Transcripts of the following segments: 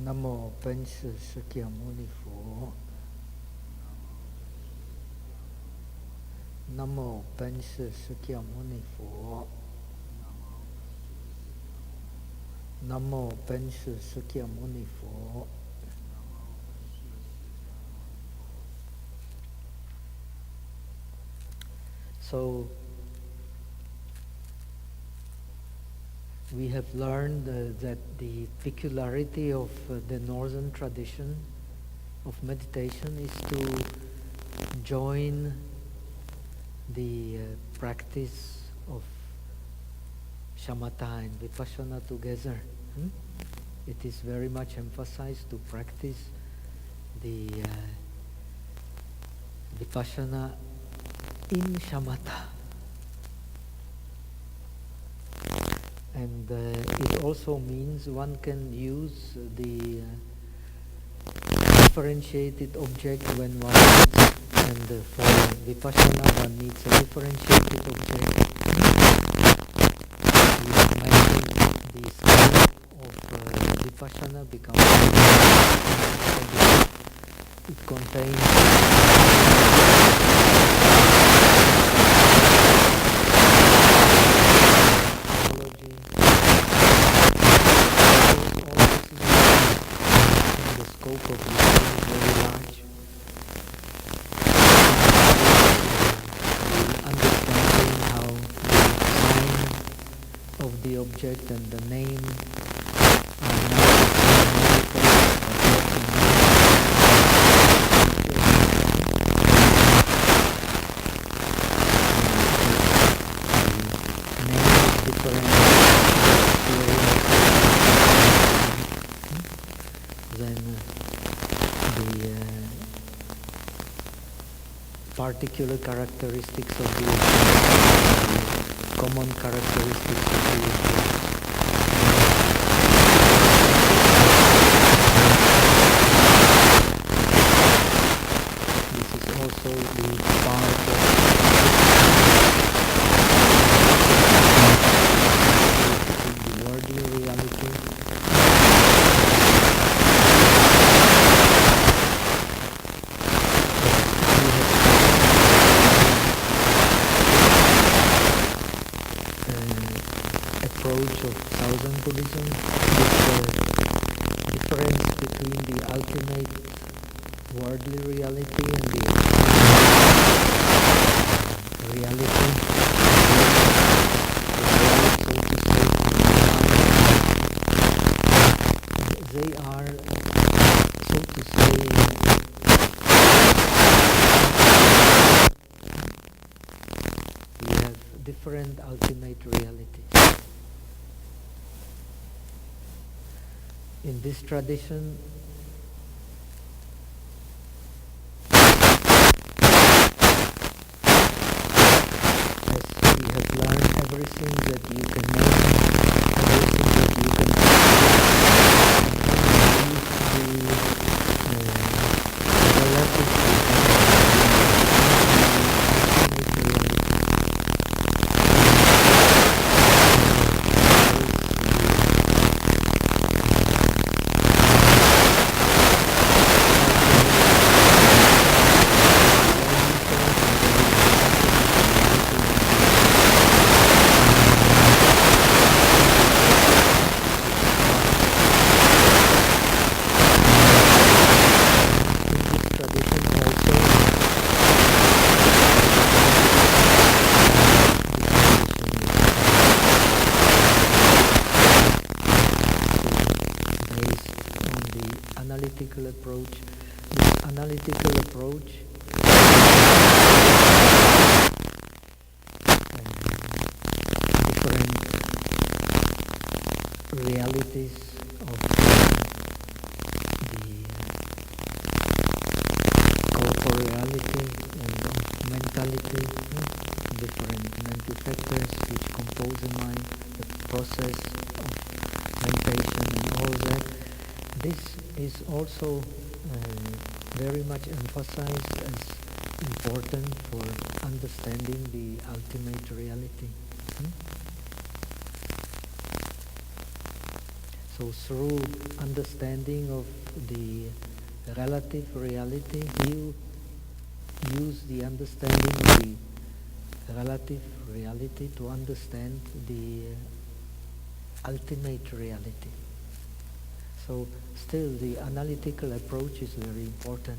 Nam mô Bổn Sư Thích Ca Mâu Ni Phật. Nam mô Bổn Sư Thích Ca Mâu Ni Phật. Nam mô Bổn Sư Thích Ca Mâu Ni Phật. So we have learned that the peculiarity of the northern tradition of meditation is to join the practice of shamatha and vipassana together. It is very much emphasized to practice the vipassana in shamatha. And it also means one can use the differentiated object when one needs, and for vipassana one needs a differentiated object. We have mentioned the scope of vipassana becomes it contains scope of listening is very large. Understanding how the sign of the object and the name are not particular characteristics of the common characteristics of the This is also the part of the worldly reality. Approach of Southern Buddhism, this difference between the ultimate worldly reality and the reality, they are, so to say, we have different ultimate realities. In this tradition, as we have learned everything that you can know, everything that you can realities of the corporeality and of mentality, different mental factors which compose the mind, the process of meditation and all that. This is also very much emphasized as important for understanding the ultimate reality. So through understanding of the relative reality, you use the understanding of the relative reality to understand the ultimate reality. So still the analytical approach is very important.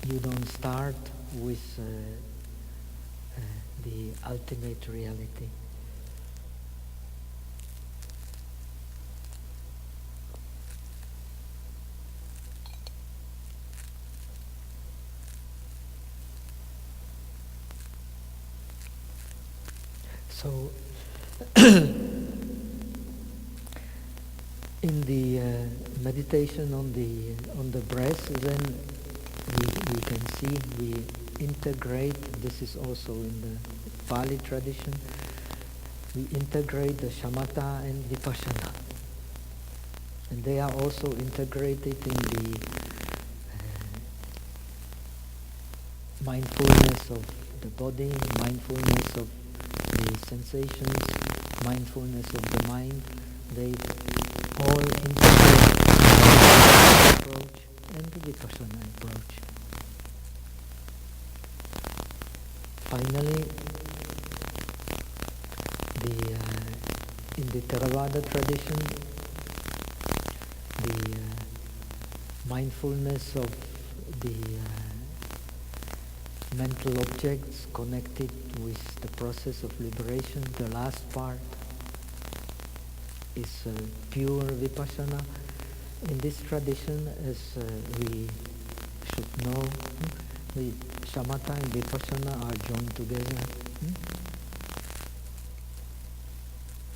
You don't start with the ultimate reality. So in the meditation on the breath, then we can see we integrate. This is also in the Pali tradition. We integrate the shamatha and vipassana, and they are also integrated in the mindfulness of the body, mindfulness of the sensations, mindfulness of the mind. They all integrate the approach and the vipassana approach. Finally, in the Theravada tradition, the mindfulness of the mental objects connected with the process of liberation, the last part, is pure vipassana. In this tradition, as we should know, the shamatha and vipassana are joined together.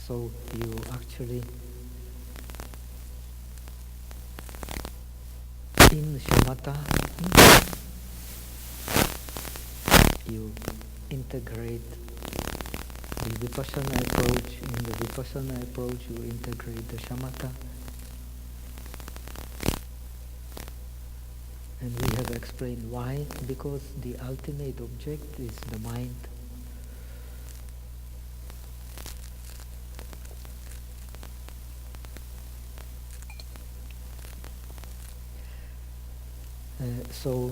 So you actually, in shamatha, you integrate the vipassana approach. In the vipassana approach, you integrate the shamatha. And we have explained why. Because the ultimate object is the mind. So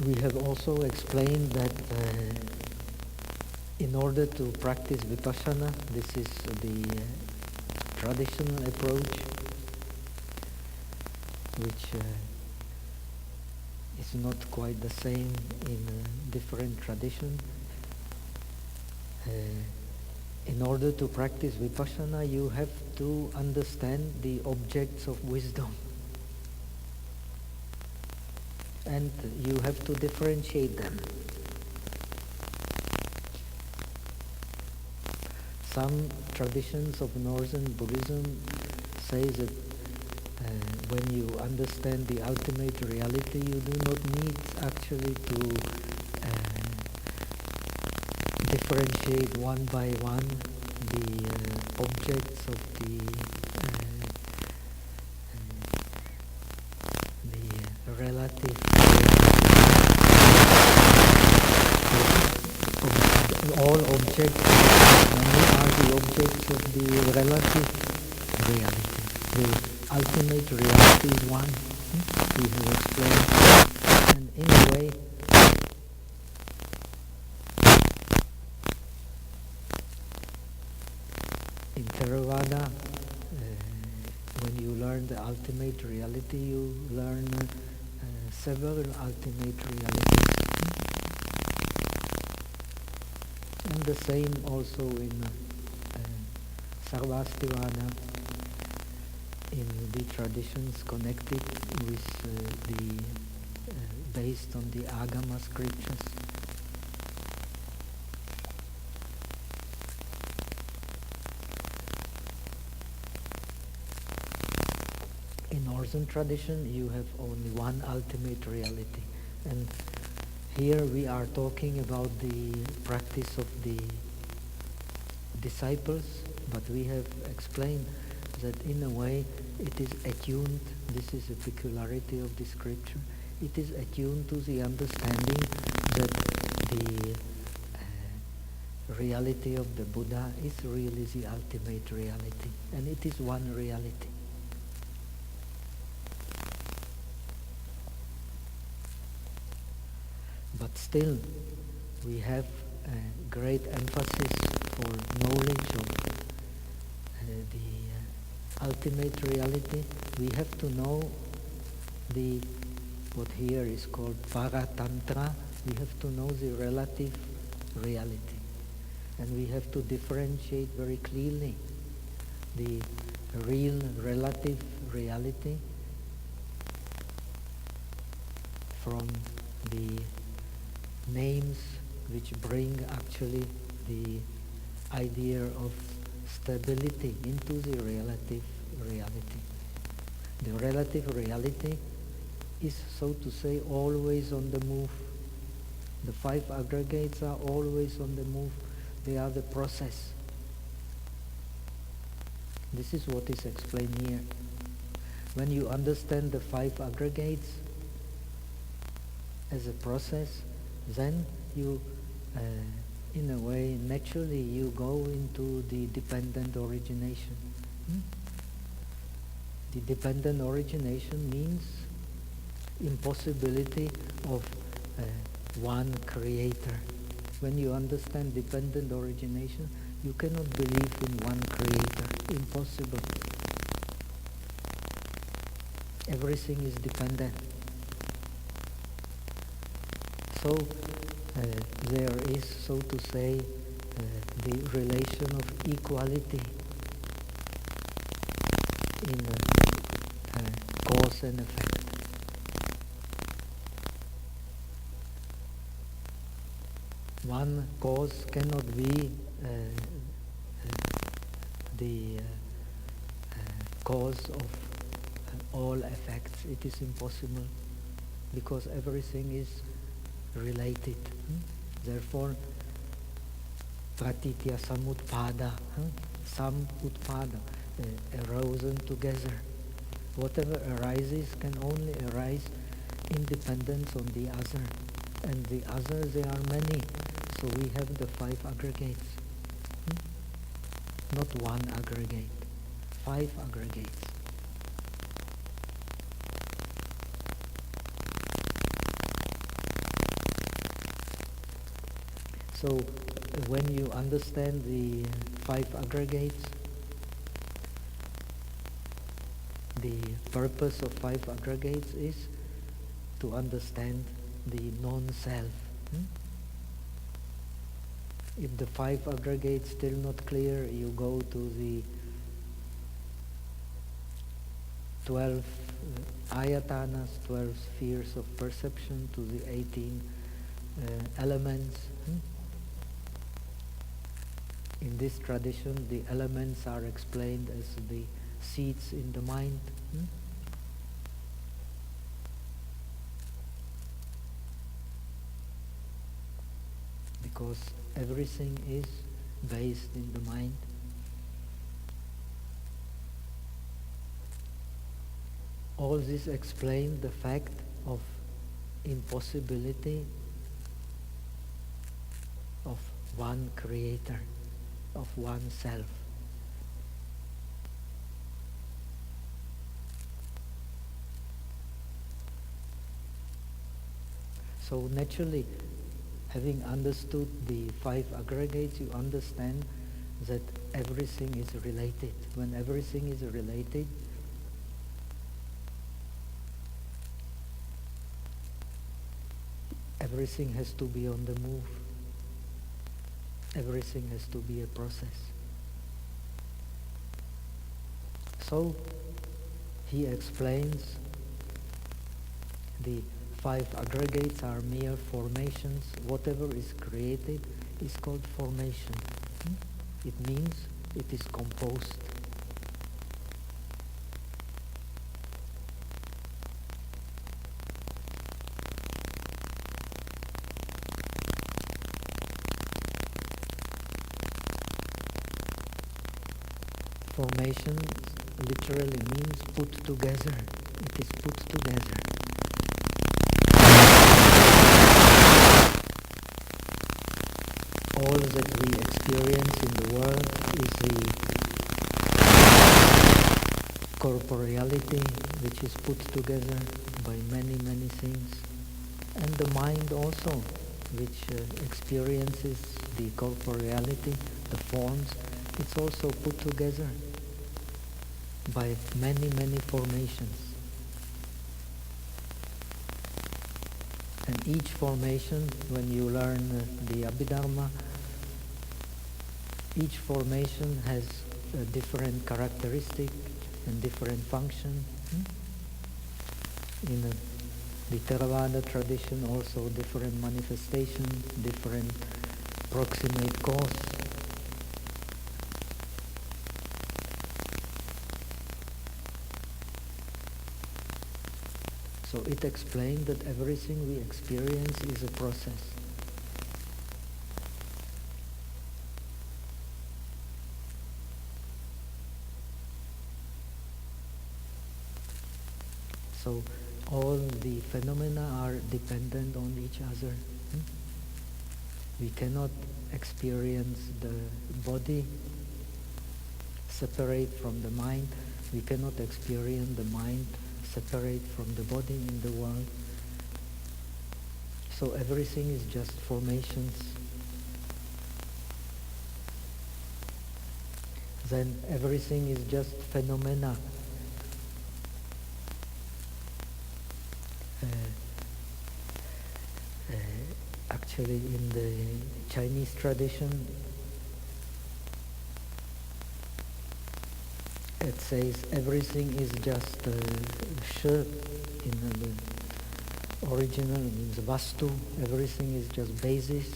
we have also explained that in order to practice vipassana, this is the traditional approach, which is not quite the same in different traditions. In order to practice vipassana, you have to understand the objects of wisdom. And you have to differentiate them. Some traditions of Northern Buddhism say that when you understand the ultimate reality, you do not need actually to differentiate one by one the objects of the relative. All objects, many are the objects of the relative reality. The ultimate reality is one. We have explained. And in a way, in Theravada, when you learn the ultimate reality, you learn several ultimate realities. And the same also in Sarvastivada, in the traditions connected with based on the Agama scriptures. In Northern tradition, you have only one ultimate reality, and here we are talking about the practice of the disciples, but we have explained that in a way it is attuned, this is a peculiarity of the scripture, it is attuned to the understanding that the reality of the Buddha is really the ultimate reality, and it is one reality. But still, we have a great emphasis for knowledge of the ultimate reality. We have to know what here is called Paratantra. We have to know the relative reality. And we have to differentiate very clearly the real relative reality from the names which bring actually the idea of stability into the relative reality. The relative reality is, so to say, always on the move. The five aggregates are always on the move. They are the process. This is what is explained here. When you understand the five aggregates as a process, then you, in a way, naturally you go into the dependent origination. The dependent origination means impossibility of one creator. When you understand dependent origination, you cannot believe in one creator. Impossible. Everything is dependent. So there is, so to say, the relation of equality in cause and effect. One cause cannot be the cause of all effects. It is impossible because everything is related. Therefore, pratitya samutpada, samutpada, arisen together. Whatever arises can only arise in dependence on the other. And the other, there are many. So we have the five aggregates. Not one aggregate. Five aggregates. So when you understand the five aggregates, the purpose of five aggregates is to understand the non-self. If the five aggregates still not clear, you go to the 12 ayatanas, 12 spheres of perception, to the 18 elements. In this tradition, the elements are explained as the seeds in the mind. Because everything is based in the mind. All this explains the fact of impossibility of one creator, of one self. So naturally, having understood the five aggregates, you understand that everything is related. When everything is related, everything has to be on the move. Everything has to be a process. So he explains the five aggregates are mere formations. Whatever is created is called formation. It means it is composed. Formation literally means put together. It is put together. all that we experience in the world is the corporeality which is put together by many, many things, and the mind also, which experiences the corporeality, the forms, it's also put together by many, many formations. And each formation, when you learn the Abhidharma, each formation has a different characteristic and different function. In the Theravada tradition also different manifestation, different proximate cause. So it explained that everything we experience is a process. So all the phenomena are dependent on each other. We cannot experience the body separate from the mind. We cannot experience the mind separate from the body in the world. So everything is just formations. Then everything is just phenomena. Actually, in the Chinese tradition, it says everything is just shi. In the original, it means vastu. Everything is just basis.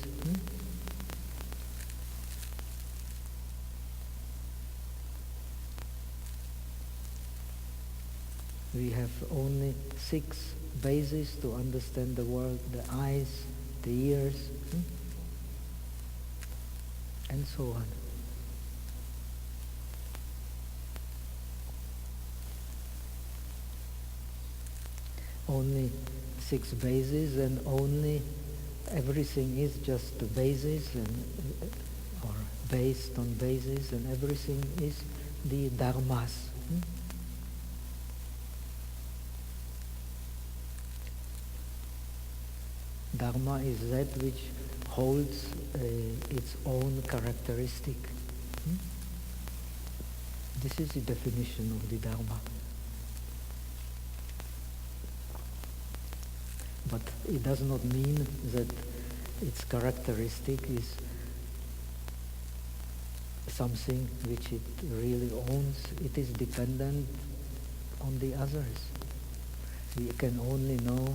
We have only 6 bases to understand the world: the eyes, the ears, and so on. Only 6 bases, and only everything is just the basis, and or based on basis, and everything is the dharmas. Dharma is that which holds its own characteristic. This is the definition of the Dharma. But it does not mean that its characteristic is something which it really owns. It is dependent on the others. We can only know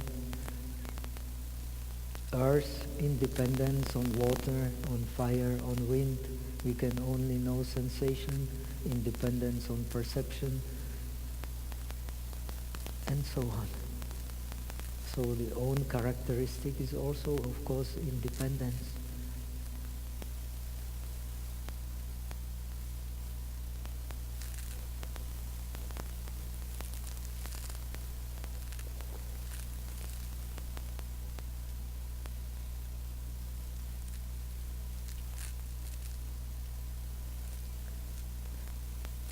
earth, independence on water, on fire, on wind. We can only know sensation, independence on perception, and so on. So the own characteristic is also, of course, independence.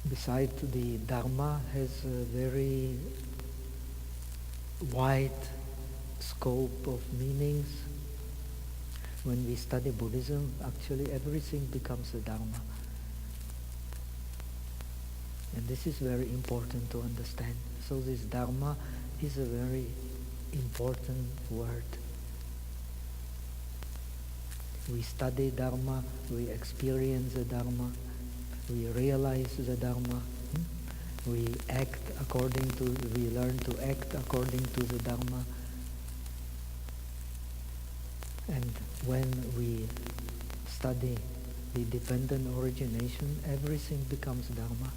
Besides, the Dharma has a very wide scope of meanings. When we study Buddhism, actually everything becomes a Dharma. And this is very important to understand. So this Dharma is a very important word. We study Dharma, we experience the Dharma, we realize the Dharma, we learn to act according to the Dharma. And when we study the dependent origination, everything becomes Dharma.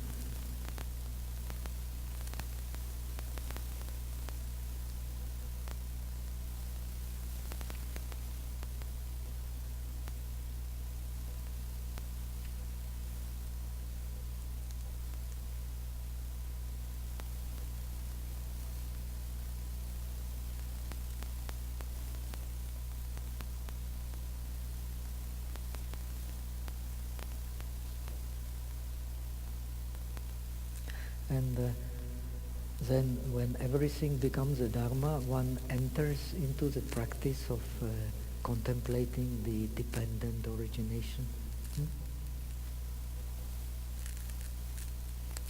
And then when everything becomes a dharma, one enters into the practice of contemplating the dependent origination.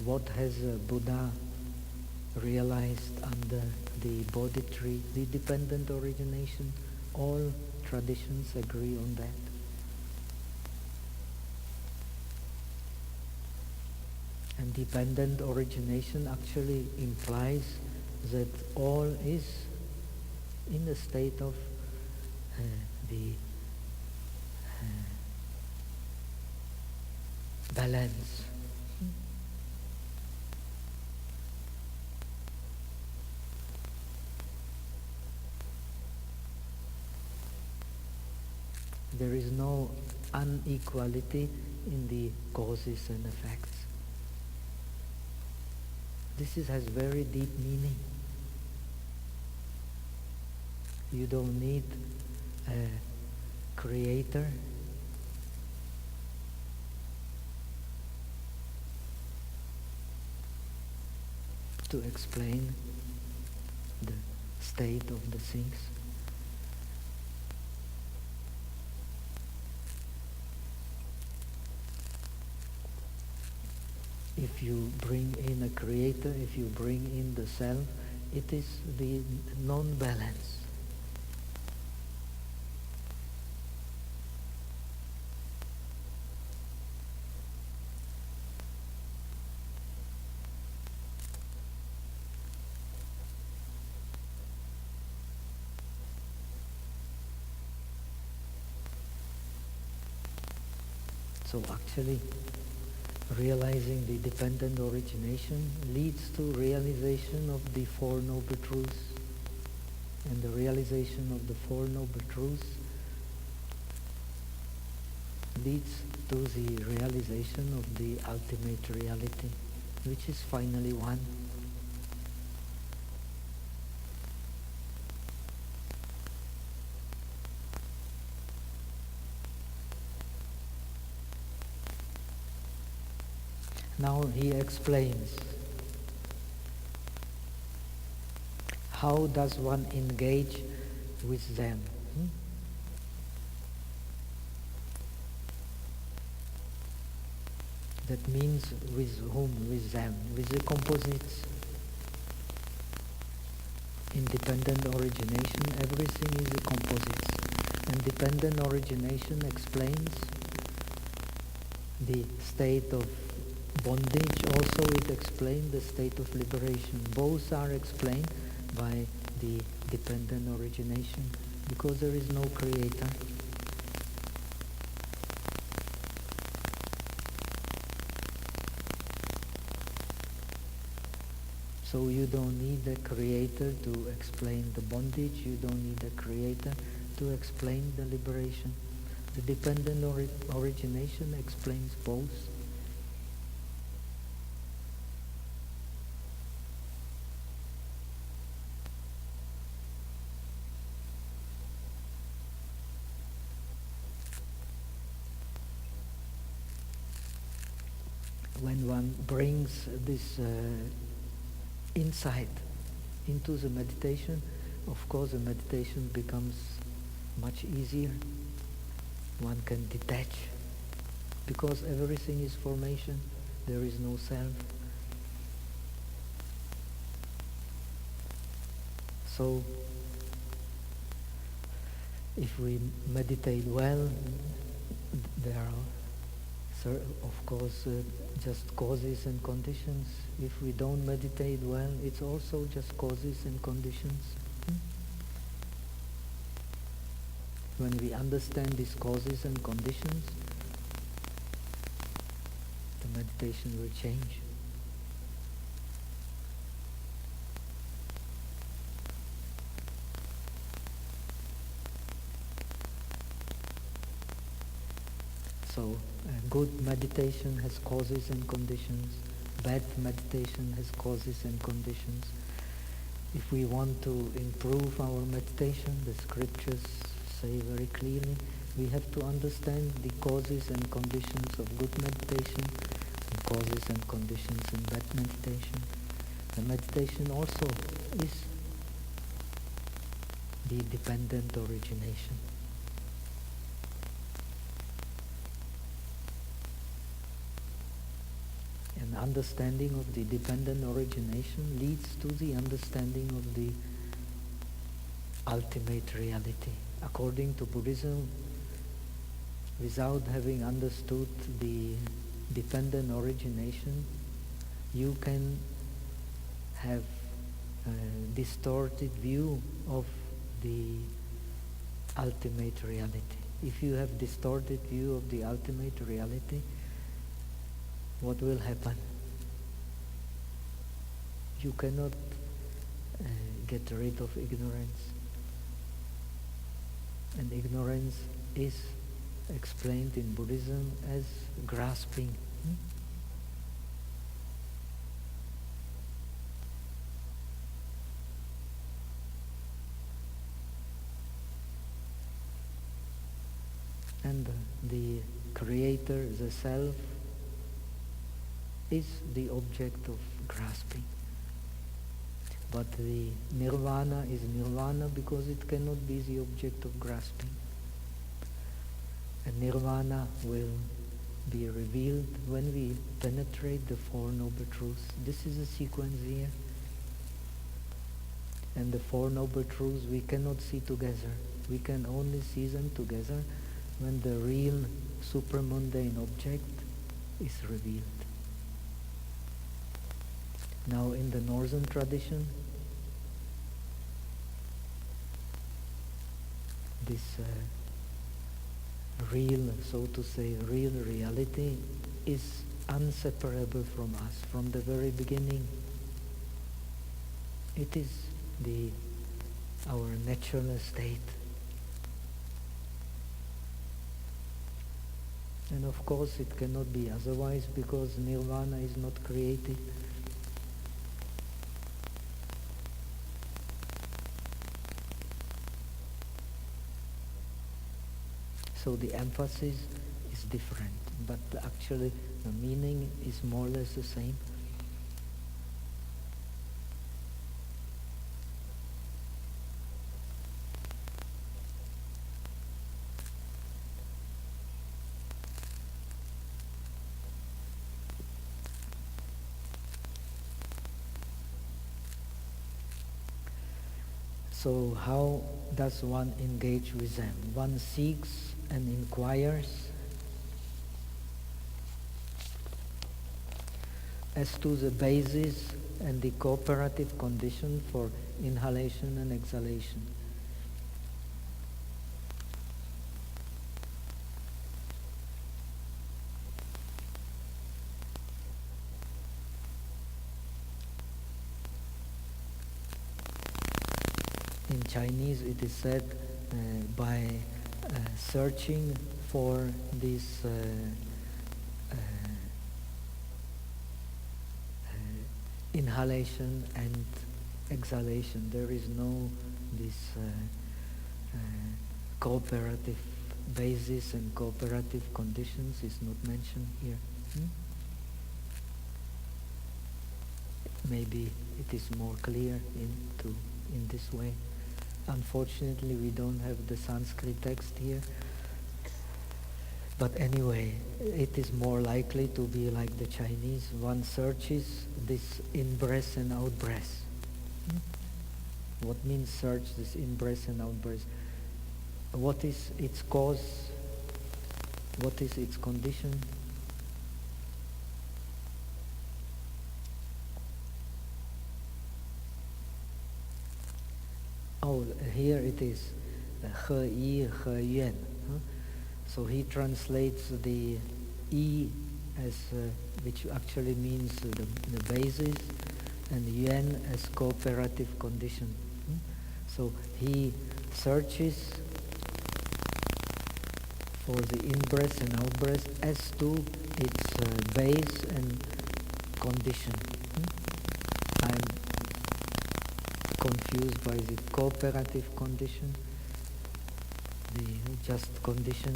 What has Buddha realized under the Bodhi tree, the dependent origination? All traditions agree on that. And dependent origination actually implies that all is in a state of the balance. There is no unequality in the causes and effects. This has very deep meaning. You don't need a creator to explain the state of the things. If you bring in a creator, if you bring in the self, it is the non-balance. So actually, realizing the dependent origination leads to realization of the Four Noble Truths. And the realization of the Four Noble Truths leads to the realization of the ultimate reality, which is finally one. Now he explains, how does one engage with them? That means with whom? With them, with the composites. In dependent origination, everything is a composites. And dependent origination explains the state of bondage, also it explains the state of liberation. Both are explained by the dependent origination, because there is no creator. So you don't need a creator to explain the bondage, you don't need a creator to explain the liberation. The dependent origination explains both. When one brings this insight into the meditation, of course the meditation becomes much easier. One can detach, because everything is formation, there is no self. So if we meditate well, there are of course just causes and conditions. If we don't meditate well, it's also just causes and conditions. When we understand these causes and conditions, the meditation will change. So good meditation has causes and conditions. Bad meditation has causes and conditions. If we want to improve our meditation, the scriptures say very clearly, we have to understand the causes and conditions of good meditation causes and conditions in that meditation. The meditation also is the dependent origination. And understanding of the dependent origination leads to the understanding of the ultimate reality. According to Buddhism, without having understood the dependent origination, you can have a distorted view of the ultimate reality. If you have distorted view of the ultimate reality, what will happen? You cannot get rid of ignorance. And ignorance is explained in Buddhism as grasping. And the creator, the self, is the object of grasping. But the nirvana is nirvana because it cannot be the object of grasping. And nirvana will be revealed when we penetrate the Four Noble Truths. This is a sequence here. And the Four Noble Truths we cannot see together. We can only see them together when the real supramundane object is revealed. Now in the northern tradition, this real, so to say, real reality is inseparable from us from the very beginning. It is our natural state. And of course it cannot be otherwise because nirvana is not created. So the emphasis is different, but actually the meaning is more or less the same. So how does one engage with them? One seeks and inquires as to the basis and the cooperative condition for inhalation and exhalation. In Chinese it is said by searching for this inhalation and exhalation. There is no this cooperative basis and cooperative conditions is not mentioned here. Maybe it is more clear in this way. Unfortunately, we don't have the Sanskrit text here. But anyway, it is more likely to be like the Chinese. One searches this in-breath and out-breath. What means search this in-breath and out-breath? What is its cause? What is its condition? Oh, here it is, he yi, he yuan. So he translates the yi as, which actually means the basis, and yuan as cooperative condition. So he searches for the in-breath and out-breath as to its base and condition. I'm confused by the cooperative condition, the just condition.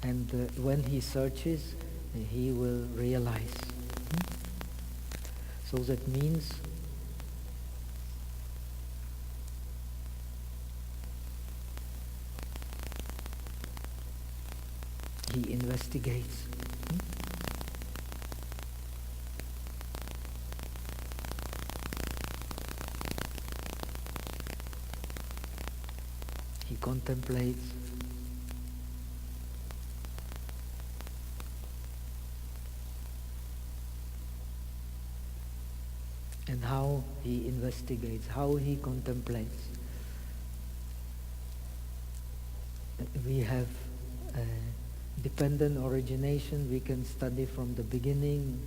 And when he searches, he will realize. So that means he investigates. He contemplates. And how he investigates, how he contemplates. We have dependent origination. We can study from the beginning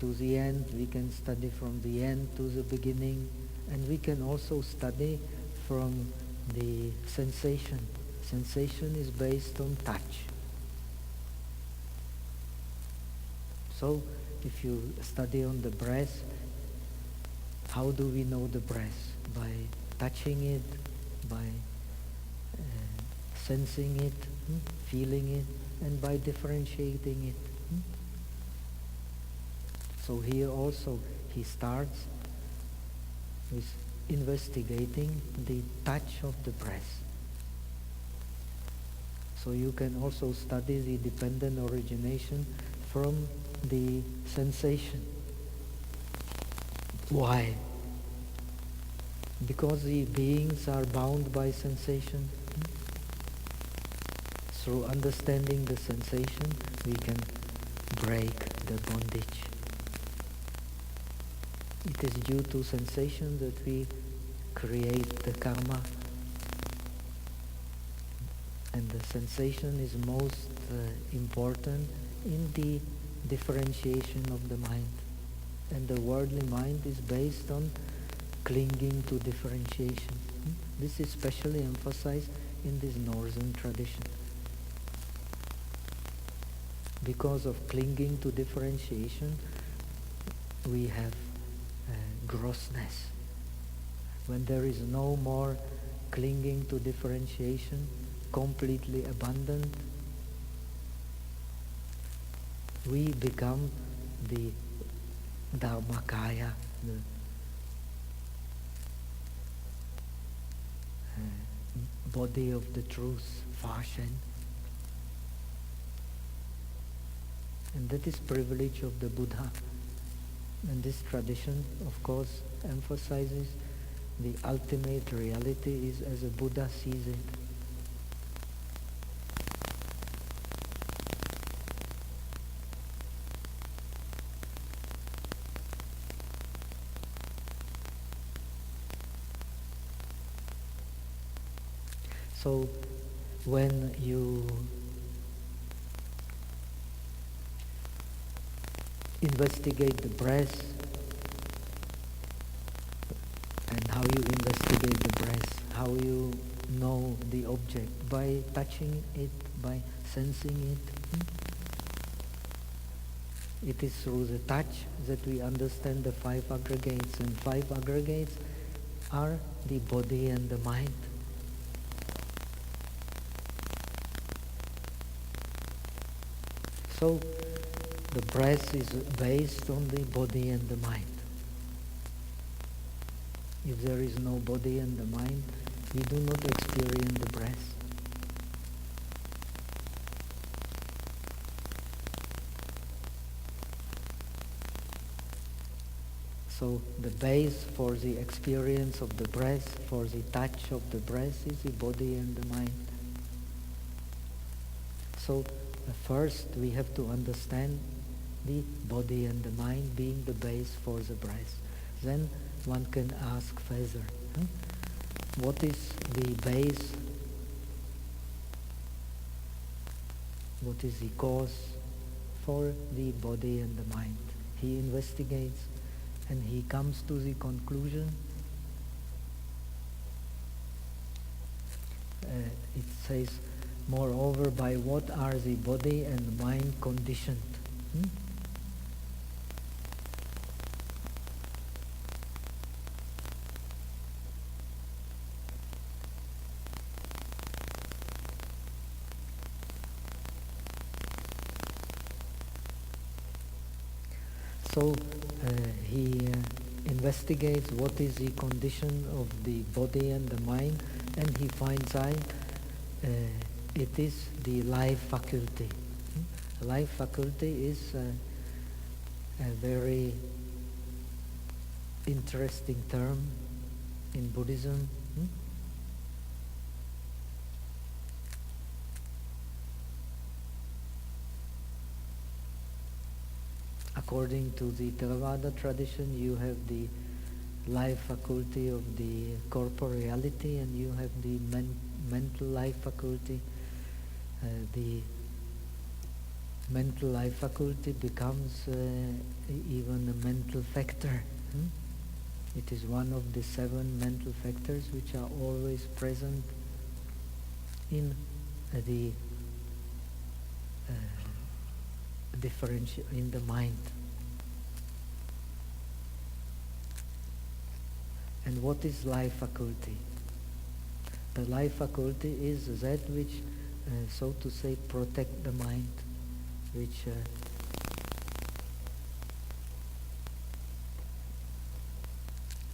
to the end. We can study from the end to the beginning. And we can also study from the sensation. Sensation is based on touch. So if you study on the breath, how do we know the breath? By touching it, by sensing it, feeling it, and by differentiating it. So here also he starts with investigating the touch of the breath. So you can also study the dependent origination from the sensation. Why? Because the beings are bound by sensation. Through understanding the sensation, we can break the bondage. It is due to sensation that we create the karma. And the sensation is most important in the differentiation of the mind. And the worldly mind is based on clinging to differentiation. This is especially emphasized in this northern tradition. Because of clinging to differentiation, we have grossness. When there is no more clinging to differentiation, completely abundant, we become the Dharmakaya, the body of the truth, Fashen. And that is privilege of the Buddha. And this tradition, of course, emphasizes the ultimate reality is as a Buddha sees it. So when you investigate the breath, and how you investigate the breath, how you know the object, by touching it, by sensing it. It is through the touch that we understand the five aggregates, and five aggregates are the body and the mind. So the breath is based on the body and the mind. If there is no body and the mind, we do not experience the breath. So the base for the experience of the breath, for the touch of the breath, is the body and the mind. So first we have to understand the body and the mind being the base for the breath. Then one can ask further, what is the base? What is the cause for the body and the mind? He investigates and he comes to the conclusion. It says, moreover, by what are the body and mind conditioned? So he investigates what is the condition of the body and the mind, and he finds out it is the life faculty. Life faculty is a very interesting term in Buddhism. According to the Theravada tradition, you have the life faculty of the corporeality, and you have the mental life faculty. The mental life faculty becomes even a mental factor. It is one of the 7 mental factors which are always present in the in the mind. And what is life faculty? The life faculty is that which, so to say, protect the mind, which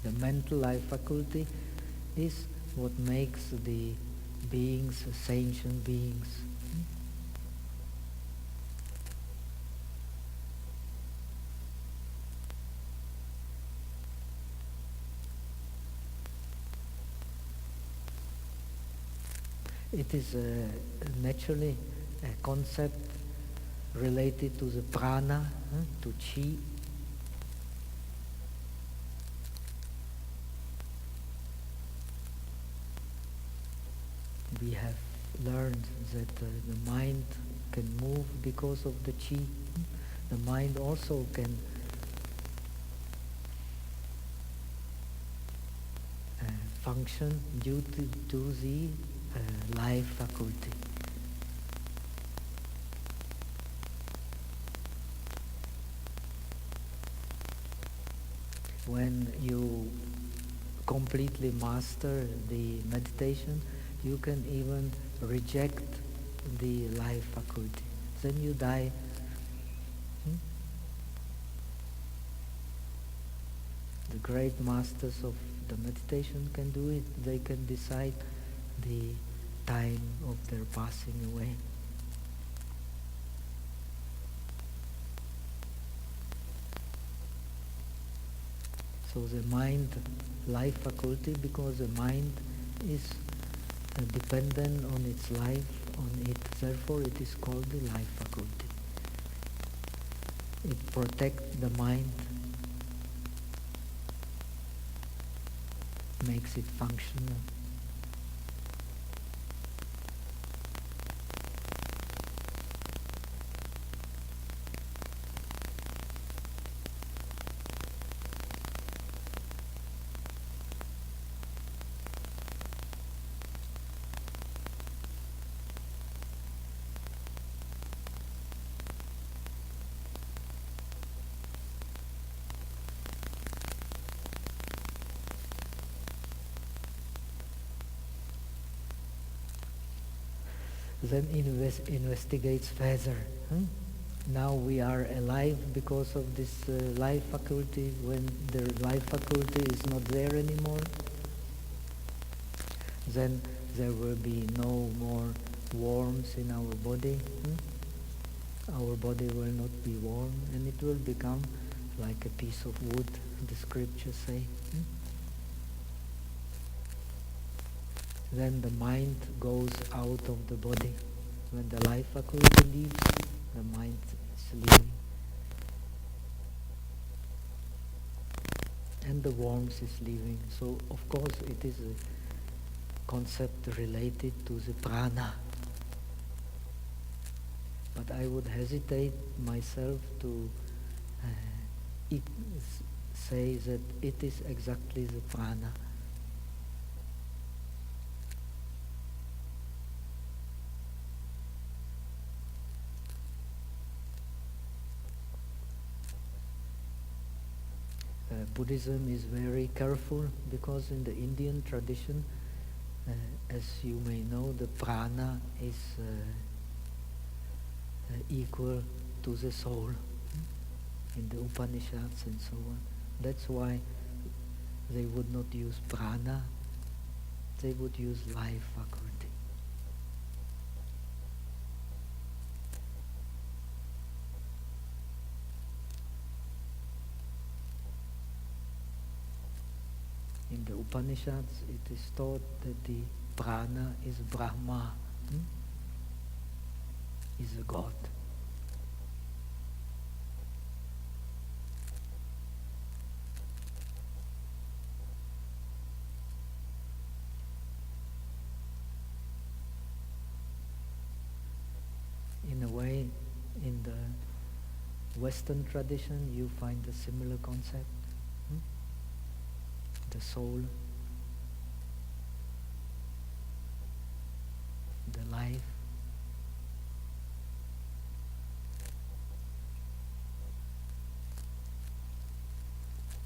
the mental life faculty is what makes the beings sentient beings. It is naturally a concept related to the prana, to chi. We have learned that the mind can move because of the chi. The mind also can function due to the life faculty. When you completely master the meditation, you can even reject the life faculty. Then you die. The great masters of the meditation can do it. They can decide the time of their passing away. So the mind, life faculty, because the mind is dependent on its life, on it, therefore it is called the life faculty. It protects the mind, makes it functional. Then investigates further. Now we are alive because of this life faculty. When the life faculty is not there anymore, then there will be no more warmth in our body. Our body will not be warm, and it will become like a piece of wood, the scriptures say. Then the mind goes out of the body. When the life faculty leaves, the mind is leaving. And the warmth is leaving. So, of course, it is a concept related to the prana. But I would hesitate myself to say that it is exactly the prana. Buddhism is very careful because in the Indian tradition, as you may know, the prana is equal to the soul. in the Upanishads and so on. That's why they would not use prana, they would use life faculty. In the Upanishads, it is taught that the prana is Brahma, is a god. In a way, in the Western tradition, you find a similar concept. The soul, the life.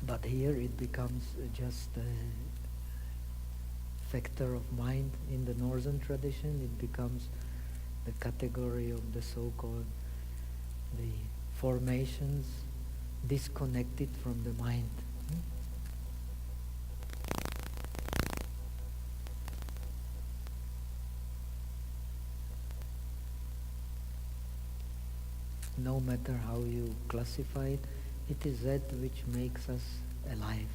But here it becomes just a factor of mind. In the Northern tradition, it becomes the category of the so-called the formations disconnected from the mind. No matter how you classify it, it is that which makes us alive.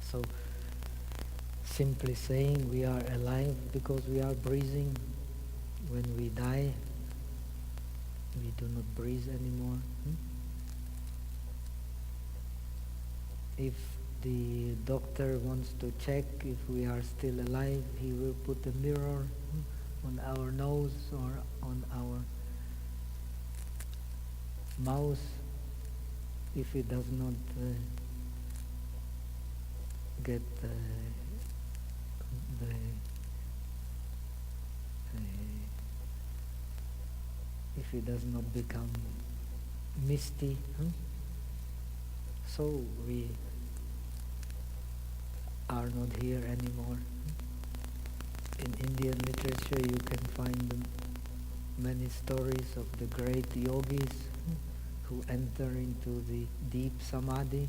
So, simply saying we are alive because we are breathing. When we die, we do not breathe anymore. If the doctor wants to check if we are still alive, he will put a mirror on our nose or on our mouth. If he does not get if it does not become misty, so we are not here anymore. In Indian literature you can find many stories of the great yogis who enter into the deep samadhi.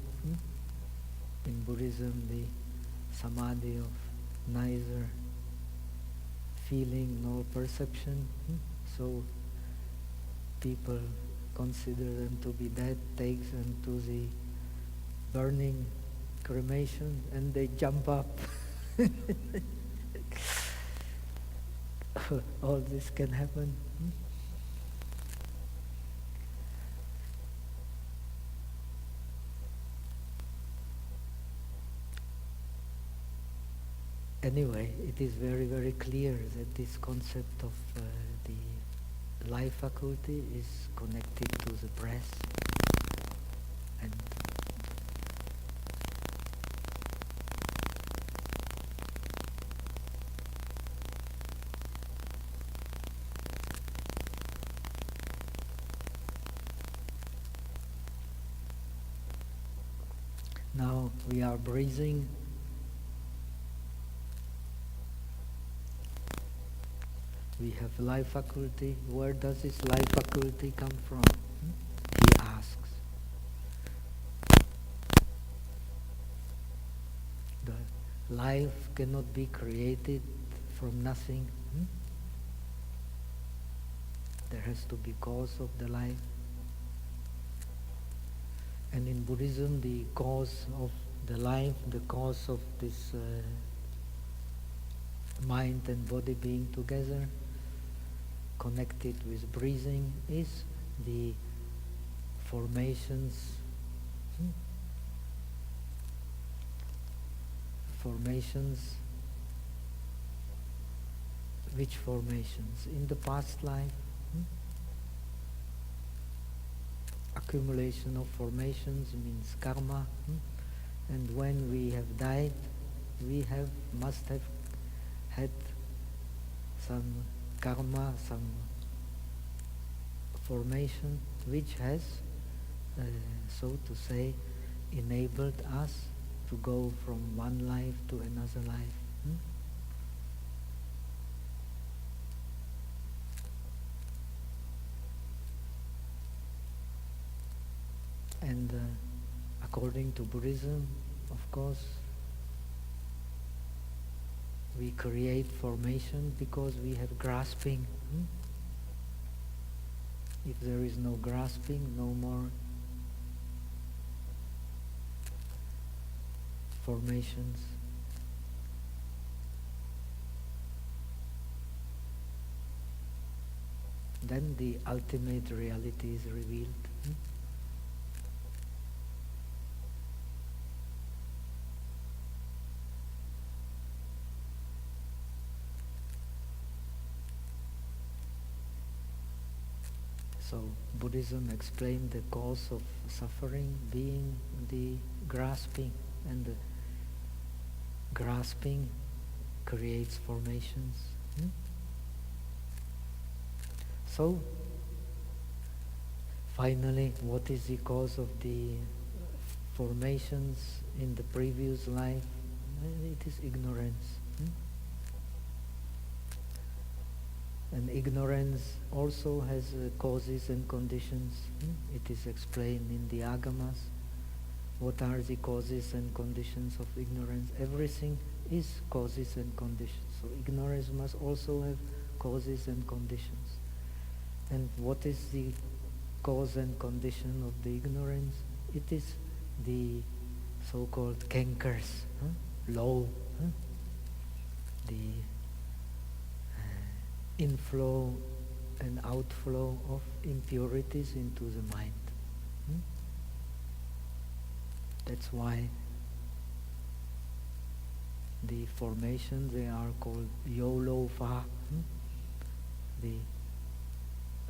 In Buddhism, the samadhi of neither feeling nor perception. So people consider them to be dead, takes them to the burning cremation, and they jump up. All this can happen. Anyway, it is very, very clear that this concept of the life faculty is connected to the breath. And now we are breathing. We have life faculty. Where does this life faculty come from? He asks. The life cannot be created from nothing. There has to be cause of the life. And in Buddhism, the cause of the life, the cause of this mind and body being together, connected with breathing, is the formations. Formations. Which formations? In the past life. Accumulation of formations means karma. And when we have died, we must have had some karma, some formation which has, so to say, enabled us to go from one life to another life. And according to Buddhism, of course, we create formation because we have grasping. If there is no grasping, no more formations. Then the ultimate reality is revealed. So Buddhism explained the cause of suffering being the grasping, and the grasping creates formations. So finally, what is the cause of the formations in the previous life? It is ignorance. And ignorance also has causes and conditions. It is explained in the Agamas. What are the causes and conditions of ignorance? Everything is causes and conditions. So ignorance must also have causes and conditions. And what is the cause and condition of the ignorance? It is the so-called cankers, low, the inflow and outflow of impurities into the mind. That's why the formations, they are called yolofa, the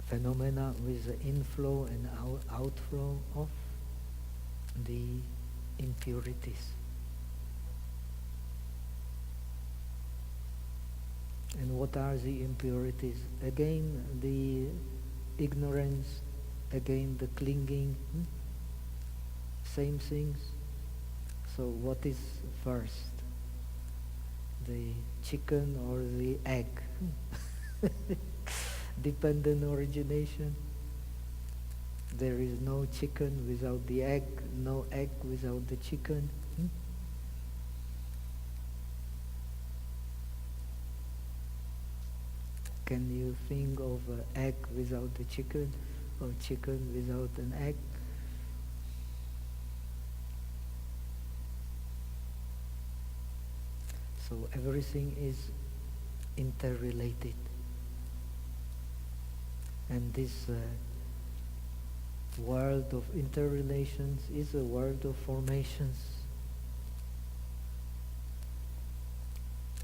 phenomena with the inflow and outflow of the impurities. And what are the impurities? Again, the ignorance, again the clinging, same things. So what is first? The chicken or the egg? Dependent origination. There is no chicken without the egg, no egg without the chicken. Can you think of an egg without the chicken, or chicken without an egg? So everything is interrelated. And this world of interrelations is a world of formations.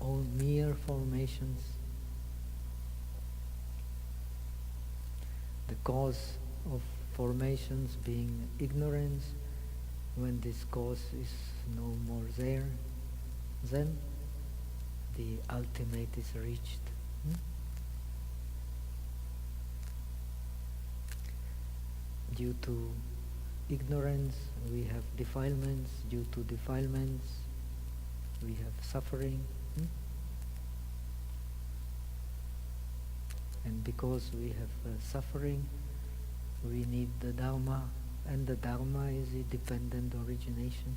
All mere formations. The cause of formations being ignorance. When this cause is no more there, then the ultimate is reached. Due to ignorance, we have defilements. Due to defilements, we have suffering. And because we have suffering, we need the Dharma, and the Dharma is a dependent origination.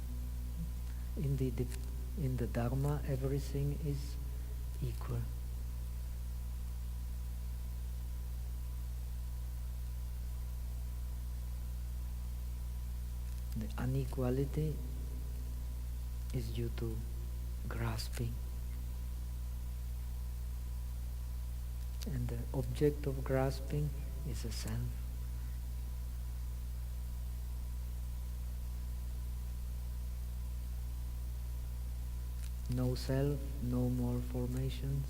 In the Dharma, everything is equal. The unequality is due to grasping. And the object of grasping is a self. No self, no more formations.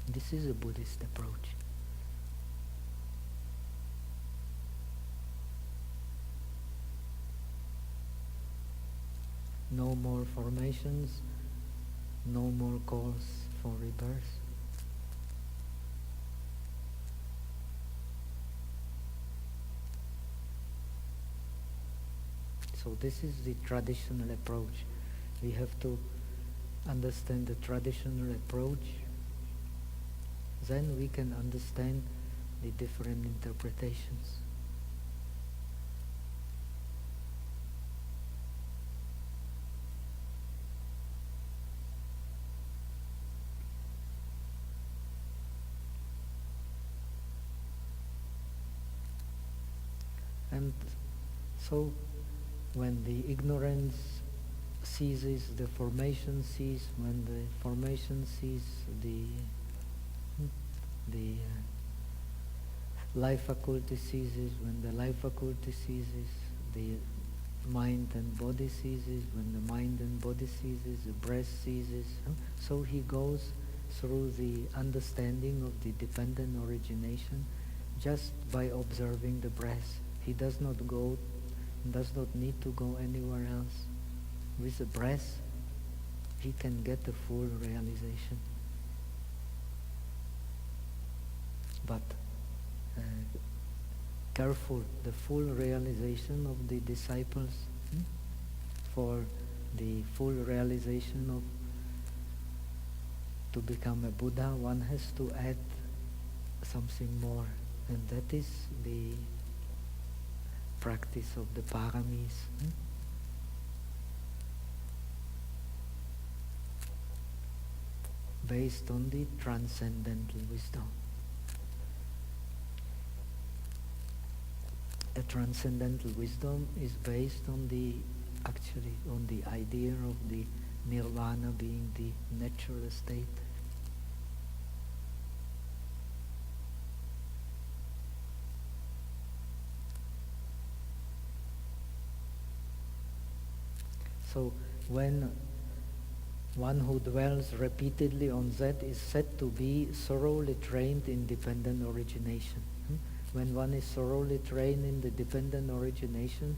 This is a Buddhist approach. No more formations, no more cause for rebirth. So this is the traditional approach. We have to understand the traditional approach, then we can understand the different interpretations. And so when the ignorance ceases, the formation ceases. When the formation ceases, the life faculty ceases. When the life faculty ceases, the mind and body ceases. When the mind and body ceases, the breath ceases. So he goes through the understanding of the dependent origination just by observing the breath. He does not need to go anywhere else. With the breath, he can get the full realization. But careful, the full realization of the disciples, for the full realization of to become a Buddha, one has to add something more, and that is the practice of the paramis. Based on the transcendental wisdom. A transcendental wisdom is based on the idea of the nirvana being the natural state. So when one who dwells repeatedly on that is said to be thoroughly trained in dependent origination. When one is thoroughly trained in the dependent origination,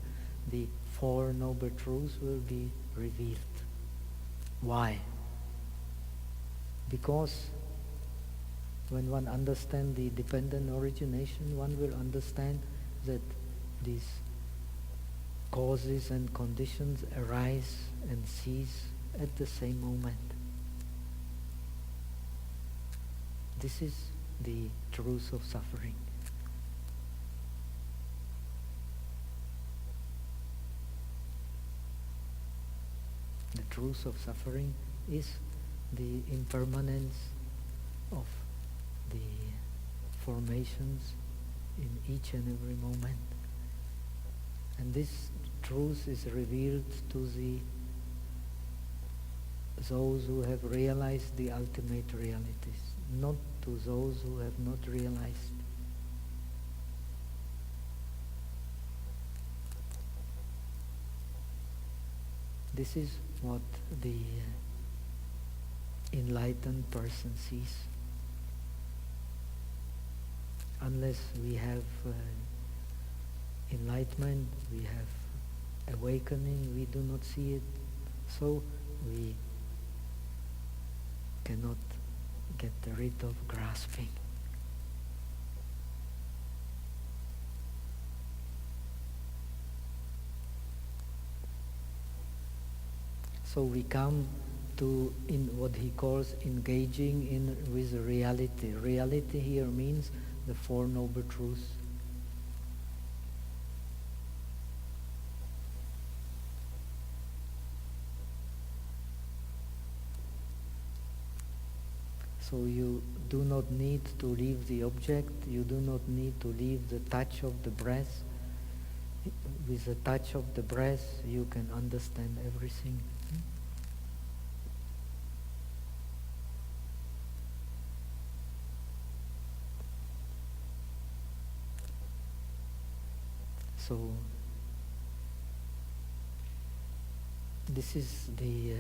the Four Noble Truths will be revealed. Why? Because when one understands the dependent origination, one will understand that these causes and conditions arise and cease at the same moment. This is the truth of suffering. The truth of suffering is the impermanence of the formations in each and every moment. And this truth is revealed to those who have realized the ultimate realities, not to those who have not realized. This is what the enlightened person sees. Unless we have enlightenment, we have awakening, we do not see it, so we cannot get rid of grasping. So we come to in what he calls engaging in with reality. Reality here means the Four Noble Truths. So you do not need to leave the object, you do not need to leave the touch of the breath. With the touch of the breath, you can understand everything. So this is the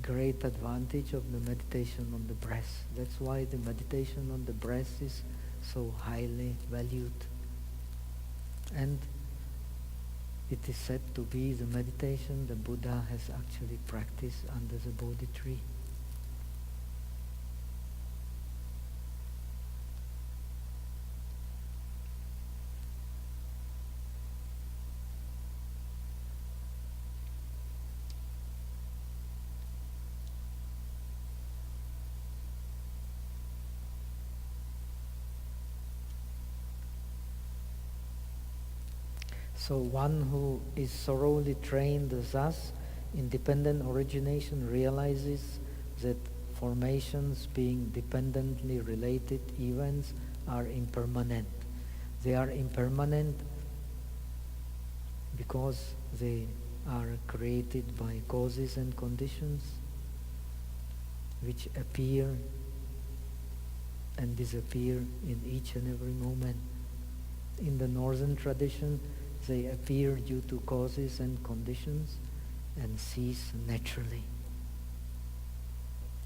great advantage of the meditation on the breath. That's why the meditation on the breath is so highly valued. And it is said to be the meditation the Buddha has actually practiced under the Bodhi tree. So one who is thoroughly trained thus, independent origination realizes that formations being dependently related events are impermanent. They are impermanent because they are created by causes and conditions which appear and disappear in each and every moment. In the northern tradition, they appear due to causes and conditions and cease naturally.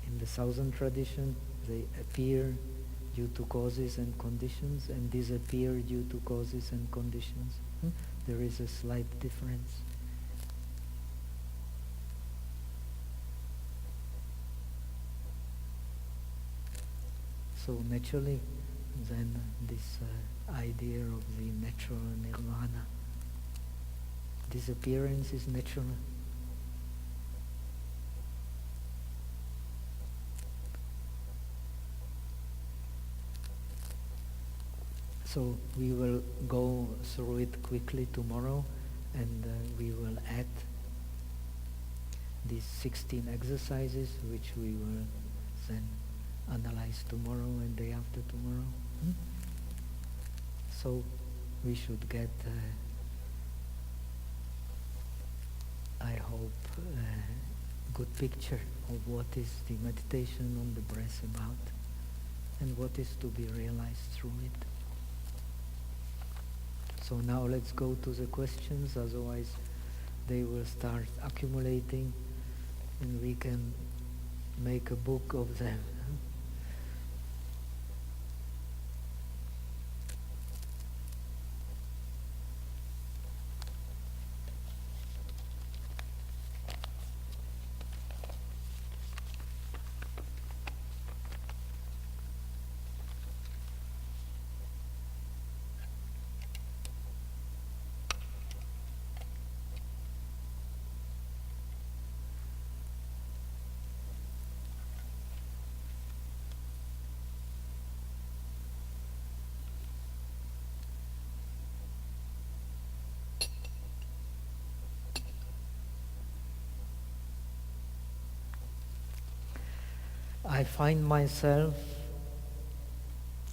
In the southern tradition, they appear due to causes and conditions and disappear due to causes and conditions. There is a slight difference. So naturally, then this idea of the natural nirvana, disappearance is natural. So we will go through it quickly tomorrow, and we will add these 16 exercises, which we will then analyze tomorrow and day after tomorrow. So we should get, I hope, a good picture of what is the meditation on the breath about and what is to be realized through it. So now let's go to the questions, otherwise they will start accumulating and we can make a book of them. I find myself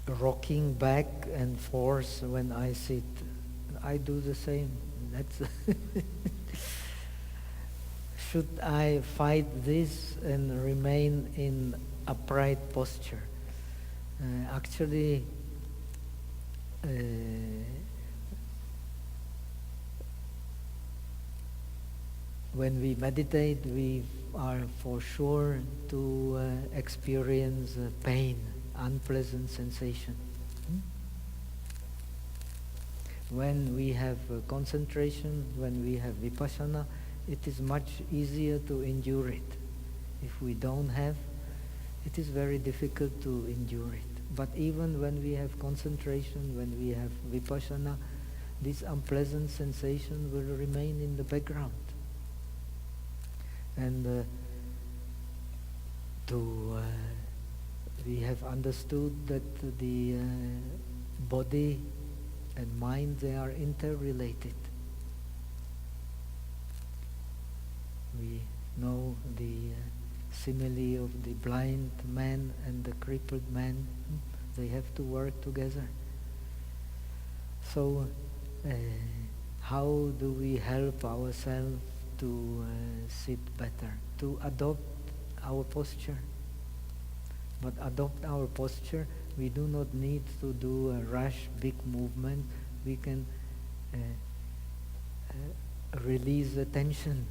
rocking back and forth when I sit. I do the same. That's should I fight this and remain in upright posture? Actually, when we meditate, we are for sure to experience pain, unpleasant sensation. When we have concentration, when we have vipassana, it is much easier to endure it. If we don't have, it is very difficult to endure it. But even when we have concentration, when we have vipassana, this unpleasant sensation will remain in the background. And we have understood that the body and mind, they are interrelated. We know the simile of the blind man and the crippled man. They have to work together. So how do we help ourselves to sit better? To adopt our posture. But adopt our posture, we do not need to do a rush, big movement. We can release the tension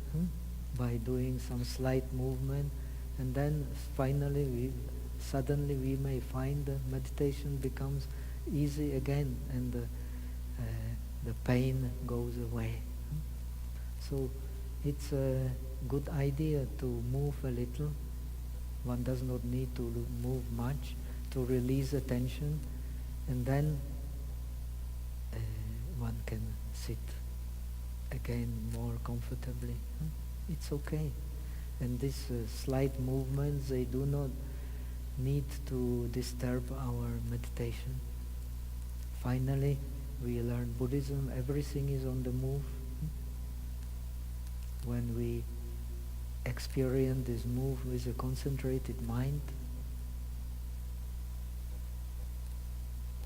by doing some slight movement, and then finally suddenly we may find the meditation becomes easy again, and the pain goes away. So it's a good idea to move a little. One does not need to move much to release the tension, and then one can sit again more comfortably. It's okay. And these slight movements, they do not need to disturb our meditation. Finally, we learn Buddhism, everything is on the move. When we experience this move with a concentrated mind,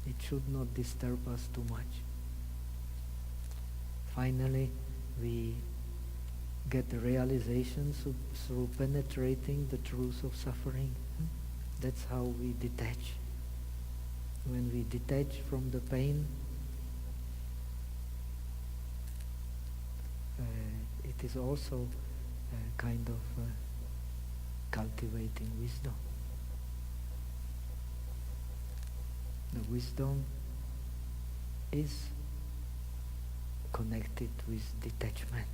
it should not disturb us too much. Finally, we get the realization through penetrating the truth of suffering. That's how we detach. When we detach from the pain, it is also a kind of cultivating wisdom. The wisdom is connected with detachment,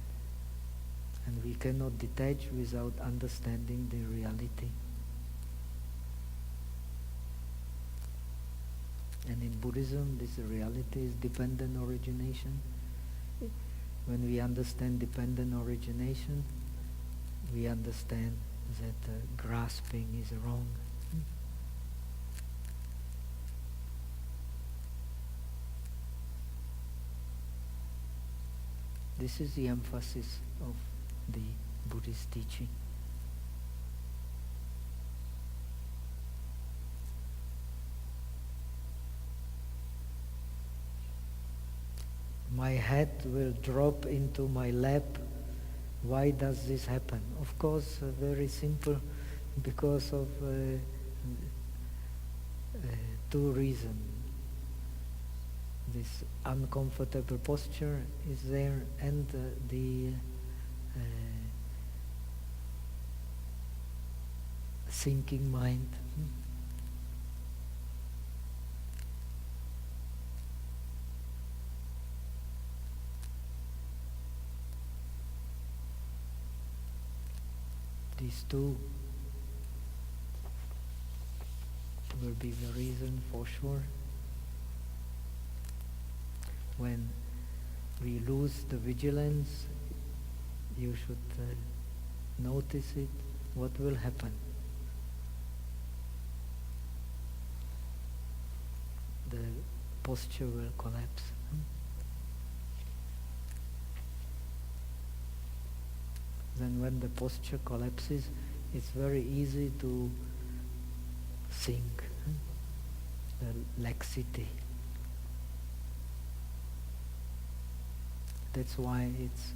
and we cannot detach without understanding the reality. And in Buddhism, this reality is dependent origination. When we understand dependent origination, we understand that grasping is wrong. This is the emphasis of the Buddhist teaching. My head will drop into my lap. Why does this happen? Of course, very simple, because of two reasons. This uncomfortable posture is there, and the thinking mind. These two will be the reason for sure. When we lose the vigilance, you should notice it. What will happen? The posture will collapse. Then when the posture collapses, it's very easy to sink, the laxity. That's why it's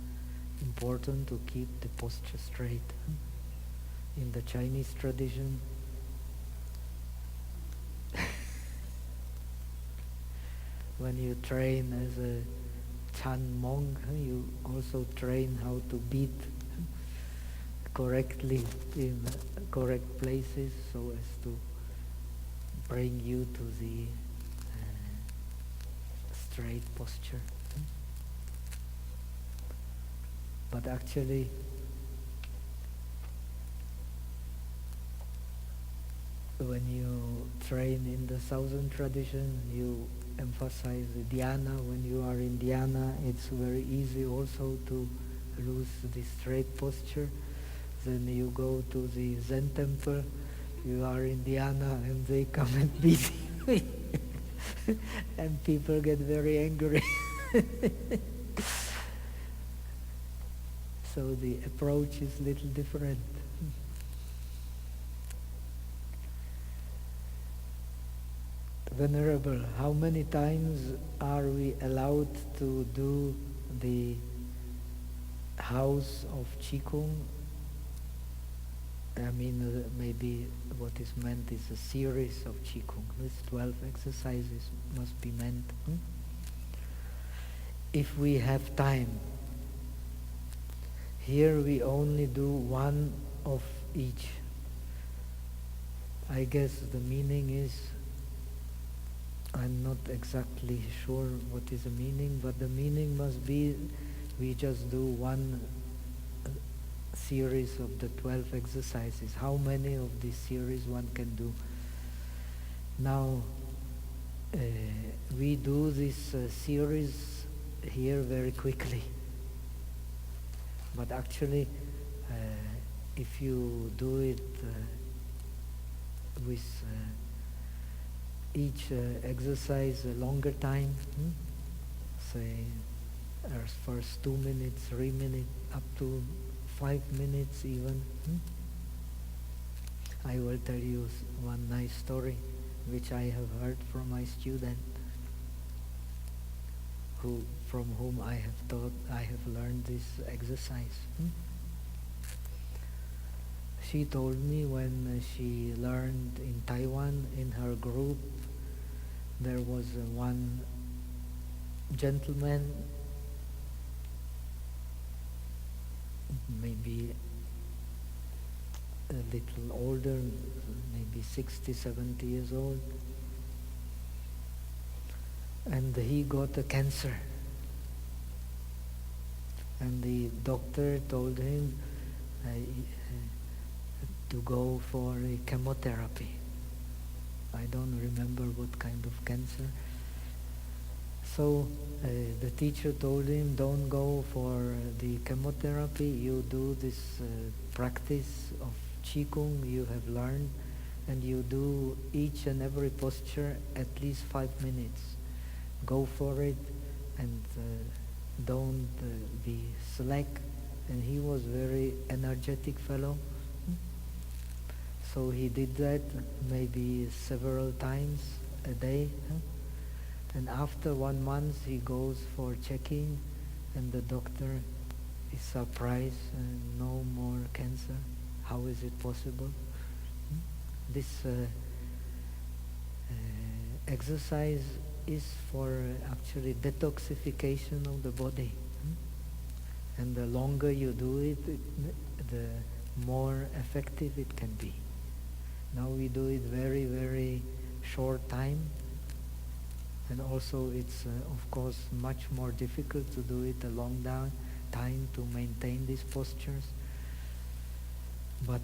important to keep the posture straight. In the Chinese tradition, when you train as a Chan monk, you also train how to beat correctly in correct places, so as to bring you to the straight posture. But actually, when you train in the Southern tradition, you emphasize the dhyana. When you are in dhyana, it's very easy also to lose the straight posture. Then you go to the Zen temple, you are in dhyana, and they come and beat you. And people get very angry. So the approach is a little different. Venerable, how many times are we allowed to do the house of Qigong? I mean, maybe what is meant is a series of Qigong. These 12 exercises must be meant. If we have time. Here we only do one of each. I guess the meaning is, I'm not exactly sure what is the meaning, but the meaning must be we just do one series of the 12 exercises. How many of these series one can do? Now, we do this series here very quickly. But actually, if you do it with each exercise a longer time, say, as first 2 minutes, 3 minutes, up to 5 minutes even. I will tell you one nice story which I have heard from my student, from whom I have learned this exercise. She told me when she learned in Taiwan, in her group, there was one gentleman, maybe a little older, maybe 60, 70 years old, and he got a cancer. And the doctor told him to go for a chemotherapy. I don't remember what kind of cancer. So the teacher told him, don't go for the chemotherapy, you do this practice of Qigong you have learned, and you do each and every posture at least 5 minutes. Go for it, and don't be slack. And he was very energetic fellow. So he did that maybe several times a day. And after 1 month he goes for checking, and the doctor is surprised, no more cancer. How is it possible? This exercise is for actually detoxification of the body. And the longer you do it, the more effective it can be. Now we do it very, very short time, and also it's of course much more difficult to do it a long time to maintain these postures. But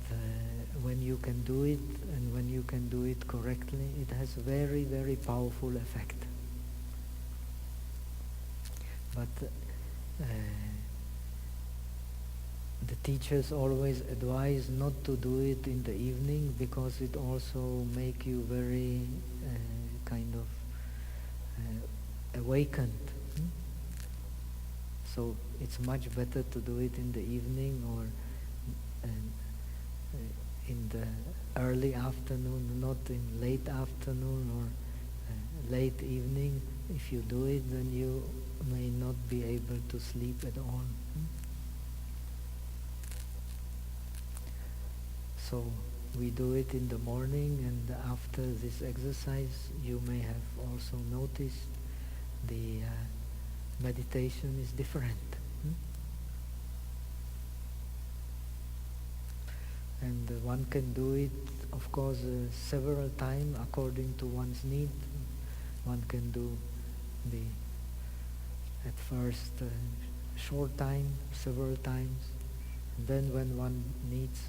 when you can do it, and when you can do it correctly, it has very, very powerful effect. But the teachers always advise not to do it in the evening, because it also make you very kind of awakened. So it's much better to do it in the evening, or in the early afternoon, not in late afternoon or late evening. If you do it, then you may not be able to sleep at all. So we do it in the morning, and after this exercise you may have also noticed the meditation is different. And one can do it, of course, several times according to one's need. One can do at first short time, several times. And then when one needs,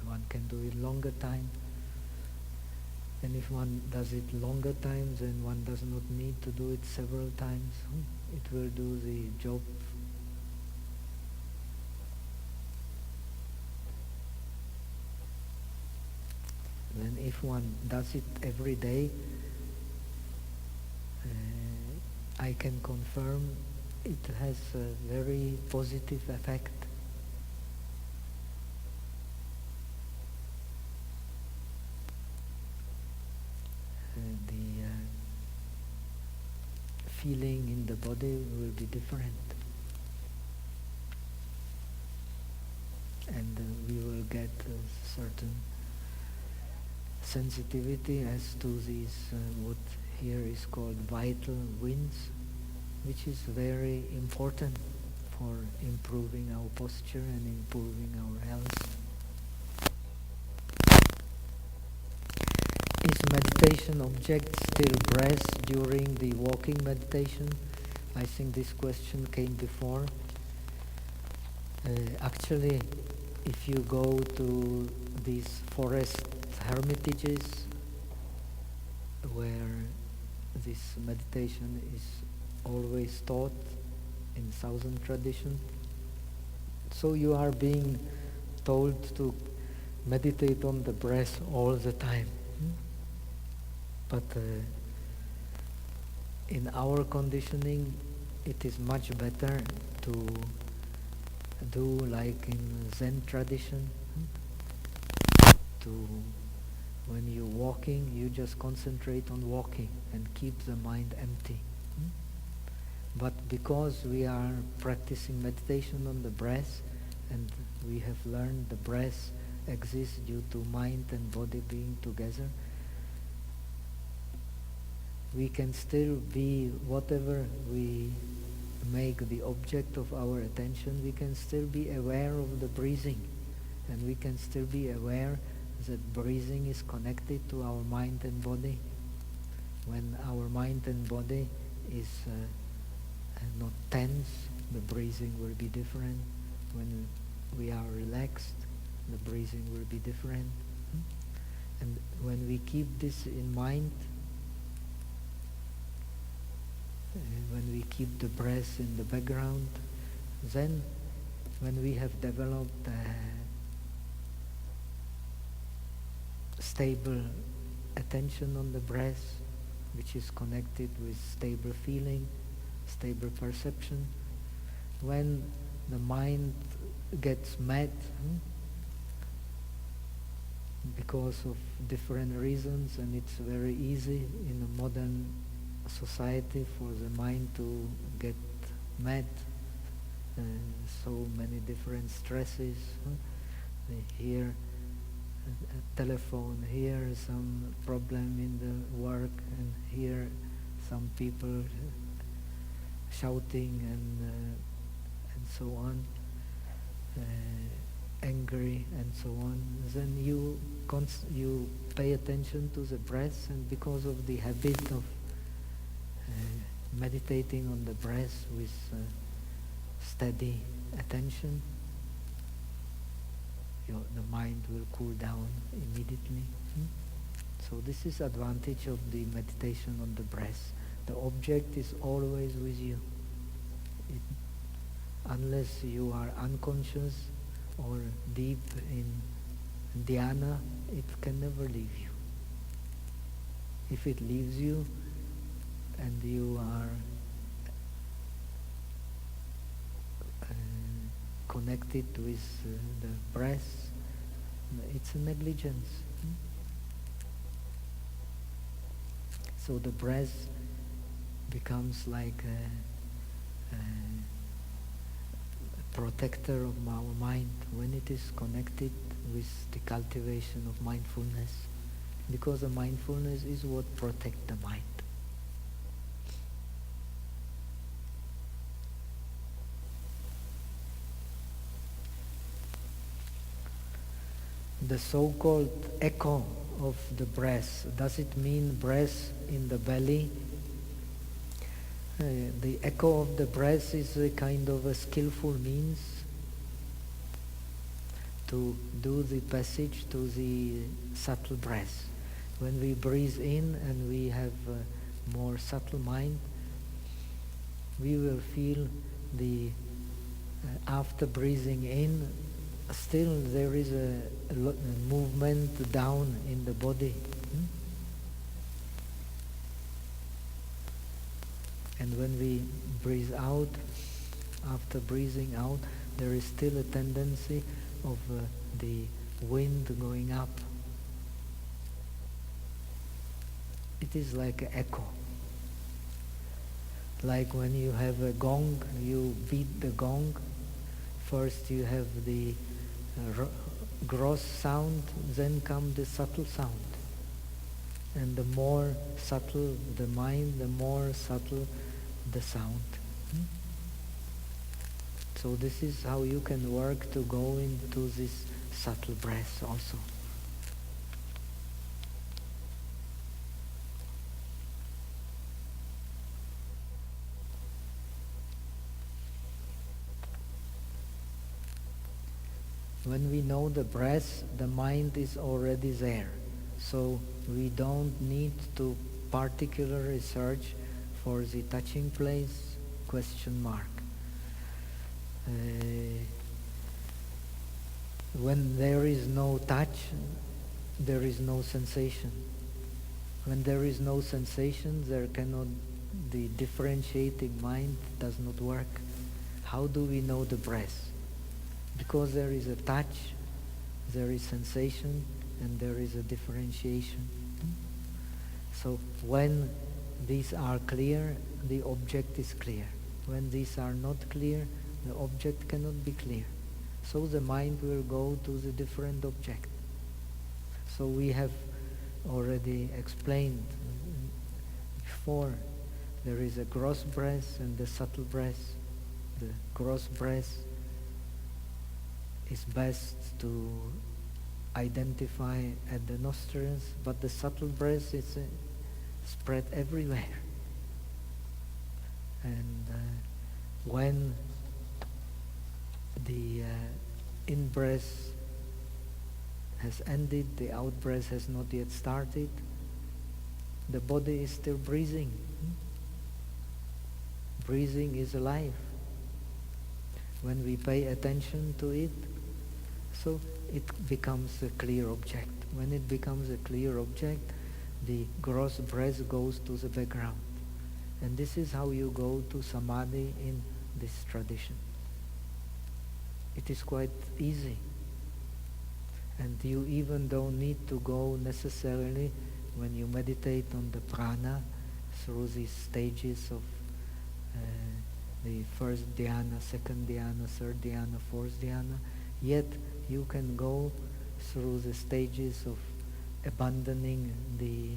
one can do it longer time. And if one does it longer times, then one does not need to do it several times. It will do the job. Then if one does it every day, I can confirm it has a very positive effect. The feeling in the body will be different. And we will get a certain sensitivity as to these, what here is called vital winds, which is very important for improving our posture and improving our health. Is meditation object still breath during the walking meditation? I think this question came before. Actually, if you go to these forest hermitages where this meditation is always taught in southern tradition, so you are being told to meditate on the breath all the time. But in our conditioning, it is much better to do like in Zen tradition, to when you're walking, you just concentrate on walking and keep the mind empty. But because we are practicing meditation on the breath, and we have learned the breath exists due to mind and body being together, we can still be whatever we make the object of our attention, we can still be aware of the breathing, and we can still be aware that breathing is connected to our mind and body. When our mind and body is not tense, the breathing will be different. When we are relaxed, the breathing will be different. And when we keep this in mind, when we keep the breath in the background, then when we have developed stable attention on the breath, which is connected with stable feeling, stable perception, when the mind gets mad because of different reasons, and it's very easy in a modern society for the mind to get mad, so many different stresses, here a telephone, here some problem in the work, and here some people shouting and so on, angry and so on. Then you pay attention to the breath, and because of the habit of meditating on the breath with steady attention, the mind will cool down immediately. So this is advantage of the meditation on the breath. The object is always with you. Unless you are unconscious or deep in dhyana, it can never leave you. If it leaves you and you are connected with the breath, it's a negligence. So the breath becomes like a protector of our mind when it is connected with the cultivation of mindfulness, because the mindfulness is what protects the mind. The so-called echo of the breath, does it mean breath in the belly? The echo of the breath is a kind of a skillful means to do the passage to the subtle breath. When we breathe in and we have a more subtle mind, we will feel the after breathing in, still there is a movement down in the body. And when we breathe out, after breathing out, there is still a tendency of the wind going up. It is like an echo. Like when you have a gong, you beat the gong. First you have the gross sound, then come the subtle sound. And the more subtle the mind, the more subtle the sound. So this is how you can work to go into this subtle breath also. When we know the breath, the mind is already there. So we don't need to particular research for the touching place, question mark. When there is no touch, there is no sensation. When there is no sensation, there cannot the differentiating mind does not work. How do we know the breath? Because there is a touch, there is sensation, and there is a differentiation. So when these are clear, the object is clear. When these are not clear, the object cannot be clear. So the mind will go to the different object. So we have already explained before, there is a gross breath and the subtle breath. The gross breath is best to identify at the nostrils, but the subtle breath is spread everywhere. And when the in-breath has ended, the out-breath has not yet started, the body is still breathing. Breathing is alive. When we pay attention to it, so it becomes a clear object. When it becomes a clear object, the gross breath goes to the background. And this is how you go to samadhi in this tradition. It is quite easy. And you even don't need to go necessarily when you meditate on the prana through these stages of the first dhyana, second dhyana, third dhyana, fourth dhyana. Yet you can go through the stages of abandoning the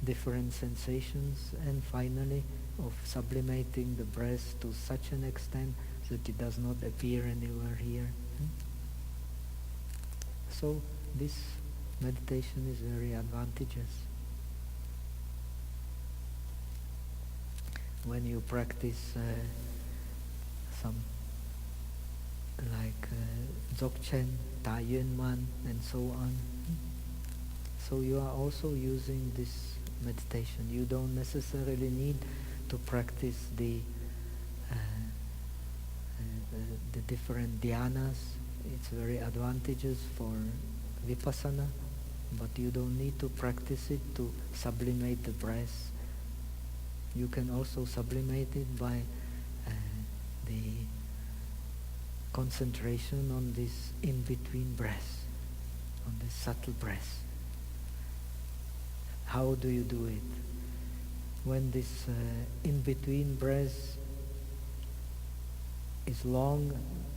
different sensations and finally of sublimating the breath to such an extent that it does not appear anywhere here. So this meditation is very advantageous. When you practice some like Dzogchen, Ta Yuen Man and so on, so you are also using this meditation. You don't necessarily need to practice the different dhyanas. It's very advantageous for vipassana, but you don't need to practice it to sublimate the breath. You can also sublimate it by the concentration on this in-between breath, on this subtle breath. How do you do it? When this in-between breath is long,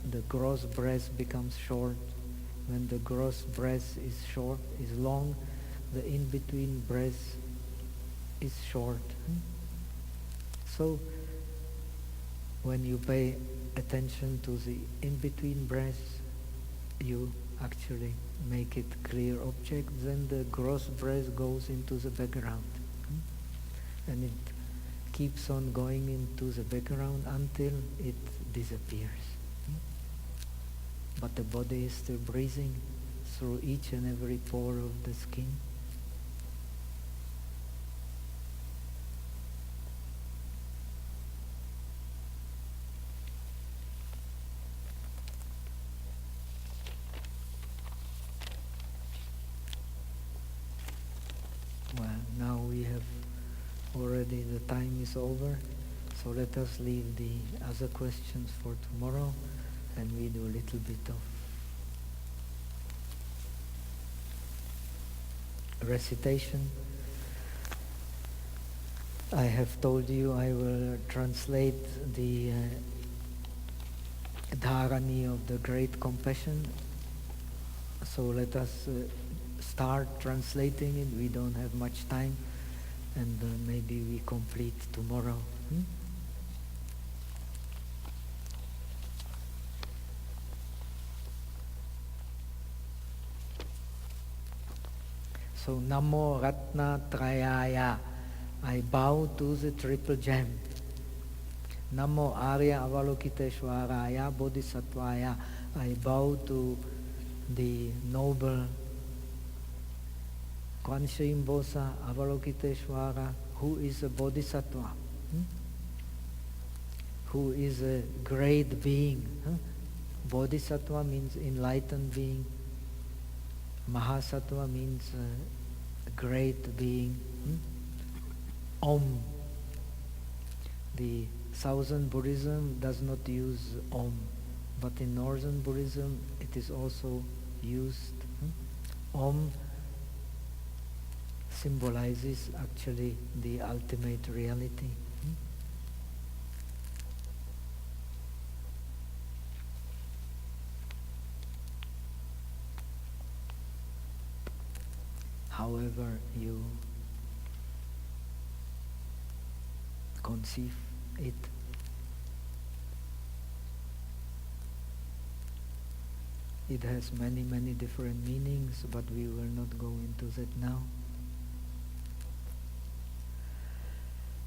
the gross breath becomes short. When the gross breath is long, the in-between breath is short. So when you pay attention to the in-between breath, you actually make it clear object, then the gross breath goes into the background. And it keeps on going into the background until it disappears. But the body is still breathing through each and every pore of the skin. Well, now we have already, the time is over, so let us leave the other questions for tomorrow, and we do a little bit of recitation. I have told you I will translate the Dharani of the Great Compassion, so let us start translating it. We don't have much time, and maybe we complete tomorrow. So Namo Ratna Trayaya, I bow to the triple gem. Namo Arya Avalokiteshwaraya Bodhisattvaya, I bow to the noble Kwanshimbosa Avalokiteshvara, who is a bodhisattva, who is a great being. Bodhisattva means enlightened being. Mahasattva means a great being. Om The Southern Buddhism does not use Om, but in Northern Buddhism it is also used. Om symbolizes actually the ultimate reality. However you conceive it. It has many, many different meanings, but we will not go into that now.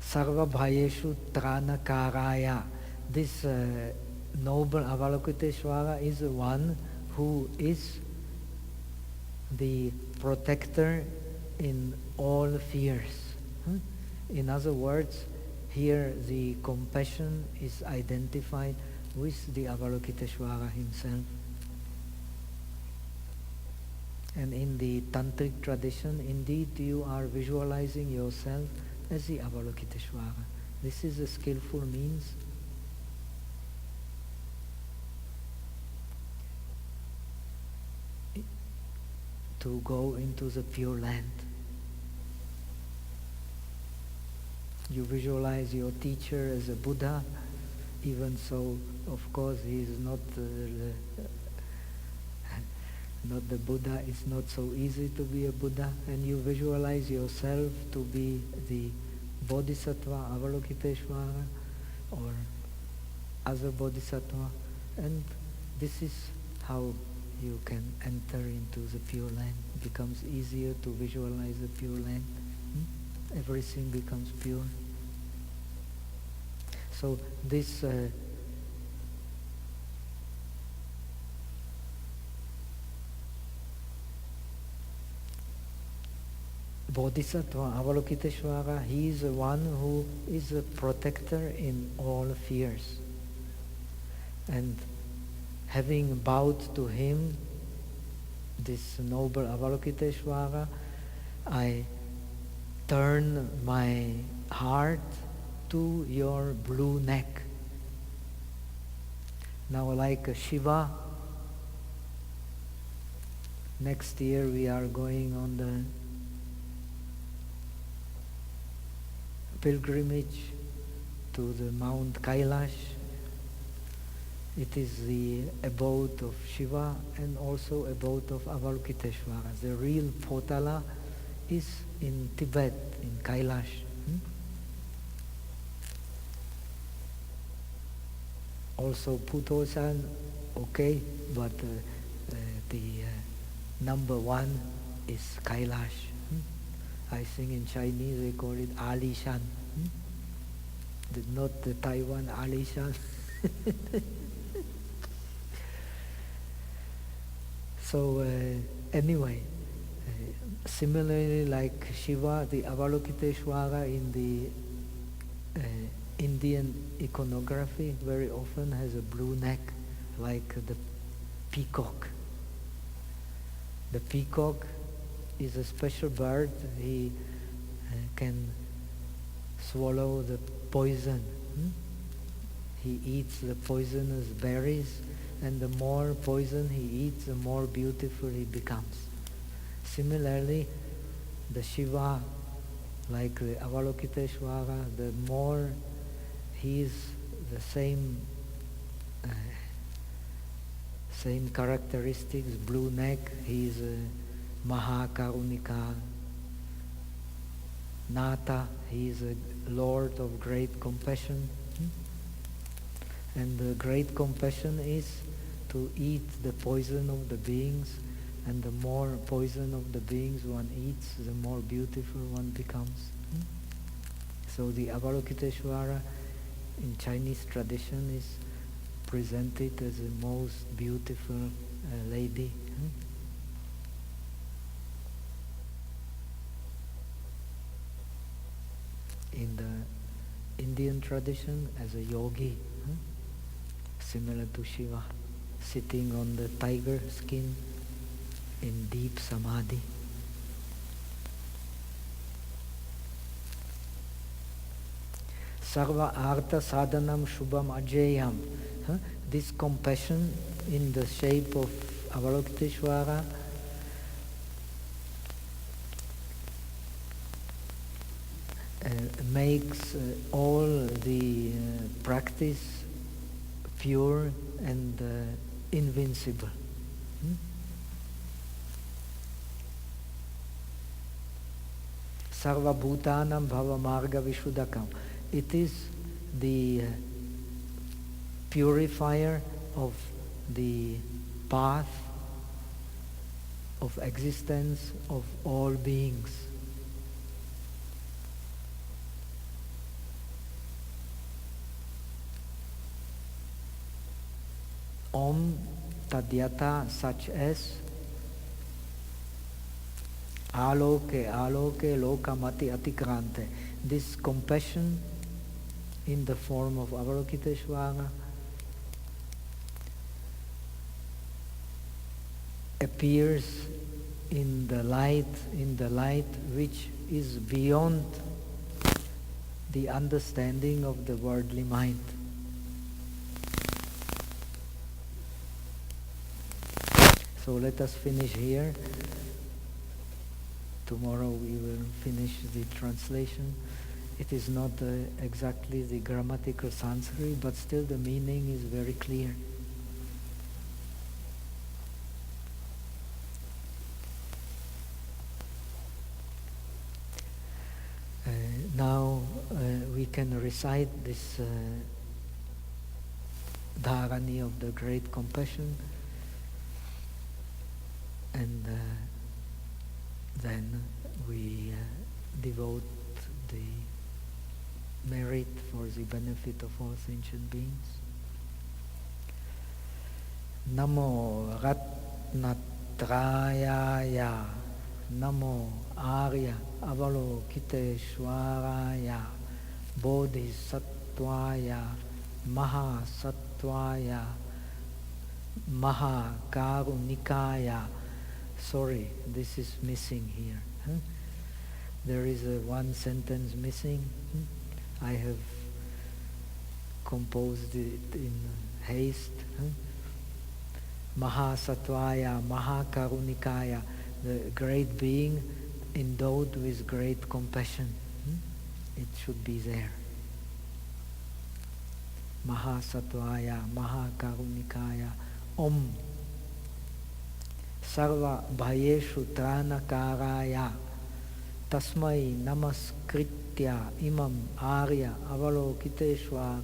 Sarva bhayeshu tranakaraya. This noble Avalokiteshvara is the one who is the protector in all fears. In other words, here the compassion is identified with the Avalokiteshvara himself. And in the tantric tradition, indeed you are visualizing yourself as the Avalokiteshvara. This is a skillful means to go into the Pure Land. You visualize your teacher as a Buddha, even so, of course, he is not the Buddha. It's not so easy to be a Buddha. And you visualize yourself to be the Bodhisattva, Avalokiteshvara, or other Bodhisattva. And this is how you can enter into the Pure Land. It becomes easier to visualize the Pure Land. Everything becomes pure. So this Bodhisattva, Avalokiteshvara, he is the one who is a protector in all fears. And having bowed to him, this noble Avalokiteshvara, I turn my heart to your blue neck. Now, like Shiva, next year we are going on the pilgrimage to the Mount Kailash. It is the abode of Shiva and also abode of Avalokiteshvara. The real Potala is in Tibet, in Kailash. Also Putosan, okay, but the number one is Kailash. I think in Chinese they call it Alishan. Not the Taiwan Alishan. So anyway, similarly like Shiva, the Avalokiteshvara in the Indian iconography very often has a blue neck, like the peacock. The peacock is a special bird. He can swallow the poison. He eats the poisonous berries, and the more poison he eats, the more beautiful he becomes. Similarly, the Shiva, like the Avalokiteshvara, the more he is the same characteristics, blue neck, he is a Mahakarunika Nata, he is a Lord of great compassion. And the great compassion is to eat the poison of the beings, and the more poison of the beings one eats, the more beautiful one becomes. So the Avalokiteshvara in Chinese tradition is presented as the most beautiful lady. In the Indian tradition, as a yogi, similar to Shiva, sitting on the tiger skin in deep samadhi. Sarva artha sadhanam shubham ajeyam. This compassion in the shape of Avalokiteshvara makes all the practice pure and invincible. Sarva bhutanam bhava marga vishuddhakam. It is the purifier of the path of existence of all beings. Om tadyata, such as aloke aloke lokamati atikrante. This compassion in the form of Avalokiteshvara appears in the light which is beyond the understanding of the worldly mind. So let us finish here. Tomorrow we will finish the translation. It is not exactly the grammatical Sanskrit, but still the meaning is very clear. Now we can recite this dharani of the great compassion, and then we devote the merit for the benefit of all sentient beings. Namo Ratnatrayaya, Namo Arya Avalokiteshvaraya, Bodhisattvaya, Mahasattvaya, Mahakarunikaya. Sorry, this is missing here. There is one sentence missing. I have composed it in haste. Mahasattvaya, Mahakarunikaya, the great being endowed with great compassion. It should be there. Mahasattvaya, Mahakarunikaya, Om Sarva Bhayeshu Tranakaraya, Tasmai Namaskritya Imam Arya Avalokiteshvara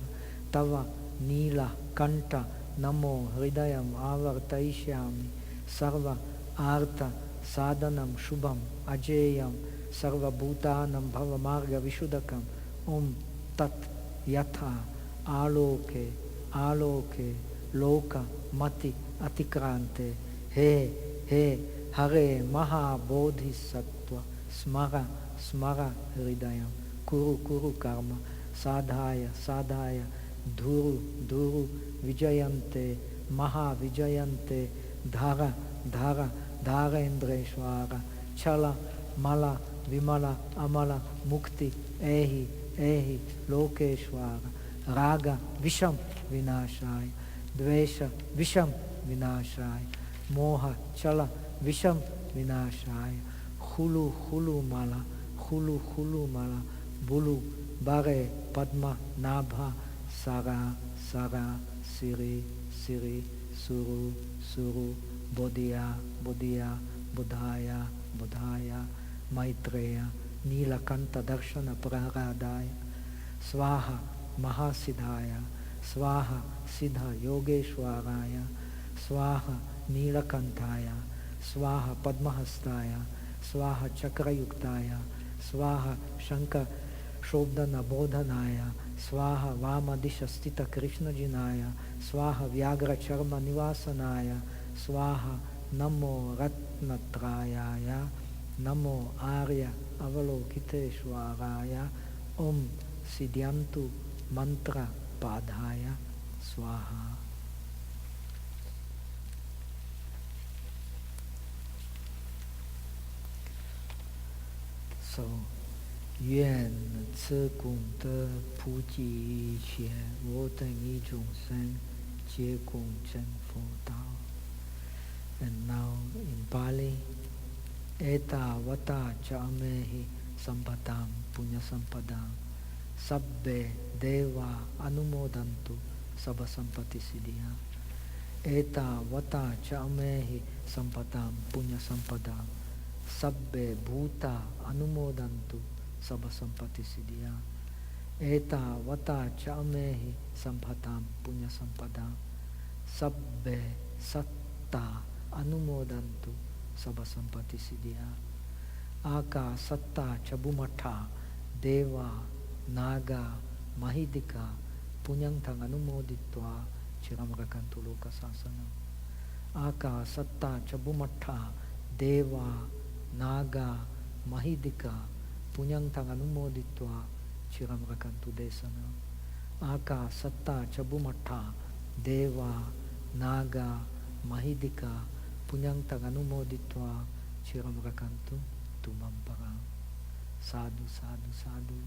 Tava Nila Kanta Namo Hridayam Avartaishyami Sarva Artha Sadhanam Shubham Ajeyam Sarva Bhutanam Bhava Marga Vishuddhakam Om Tat Yatha Aloke Aloke Loka Mati Atikrante He Hare Maha Bodhisattva Smara Smara Hridayam Kuru Karma Sadhaya Sadhaya Dhuru Vijayante Maha Vijayante Dhara Dharendreshvara Chala Mala Vimala Amala Mukti Ehi Lokeshvara Raga Visham Vinashaya Dvesha Visham Vinashaya Moha Chala Visham Vinashaya Hulu Mala Bulu Bare Padma Nabha Sara Siri Suru Bodhya Bodhaya Maitreya Nilakanta Darshana Praradaya Swaha Mahasiddhaya Swaha Siddha Yogeshwaraya Swaha Nilakantaya Swaha Padmahastaya Swaha Chakrayuktaya Swaha Shankar Shobdana Bodhanaya Swaha Vamadisha Stita Krishna Jinaya Swaha Vyagra Charma Nivasanaya Swaha Namo Ratnatrayaya Namo Arya Avalokiteshvaraya Om Siddhyantu Mantra Padhaya Swaha. So, 愿自功德普及一切我等一众生皆共成佛道。And now in Pali, Eta vata cha amehi sampatam punya sampadam sabbe deva anumodantu sabba sampati siddhya. Eta vata cha amehi sampatam punya sampadam sabbe bhuta anumodantu sabba sampati siddhya. Eta vata cha amehi sampatam punya sampadam sabbe satta anumodantu sabba sampati siddhya. Aka satta chabumatha deva naga mahidika punyang tang anumoditva chiramrakantu loka sasana. Aka satta chabumatha deva naga mahidika punyang tang anumoditva chiramrakantu desana. Aka satta chabumatha deva naga mahidika punyang tang anumoditva chiramrakantu tumam parang. Sadhu, sadhu, sadhu.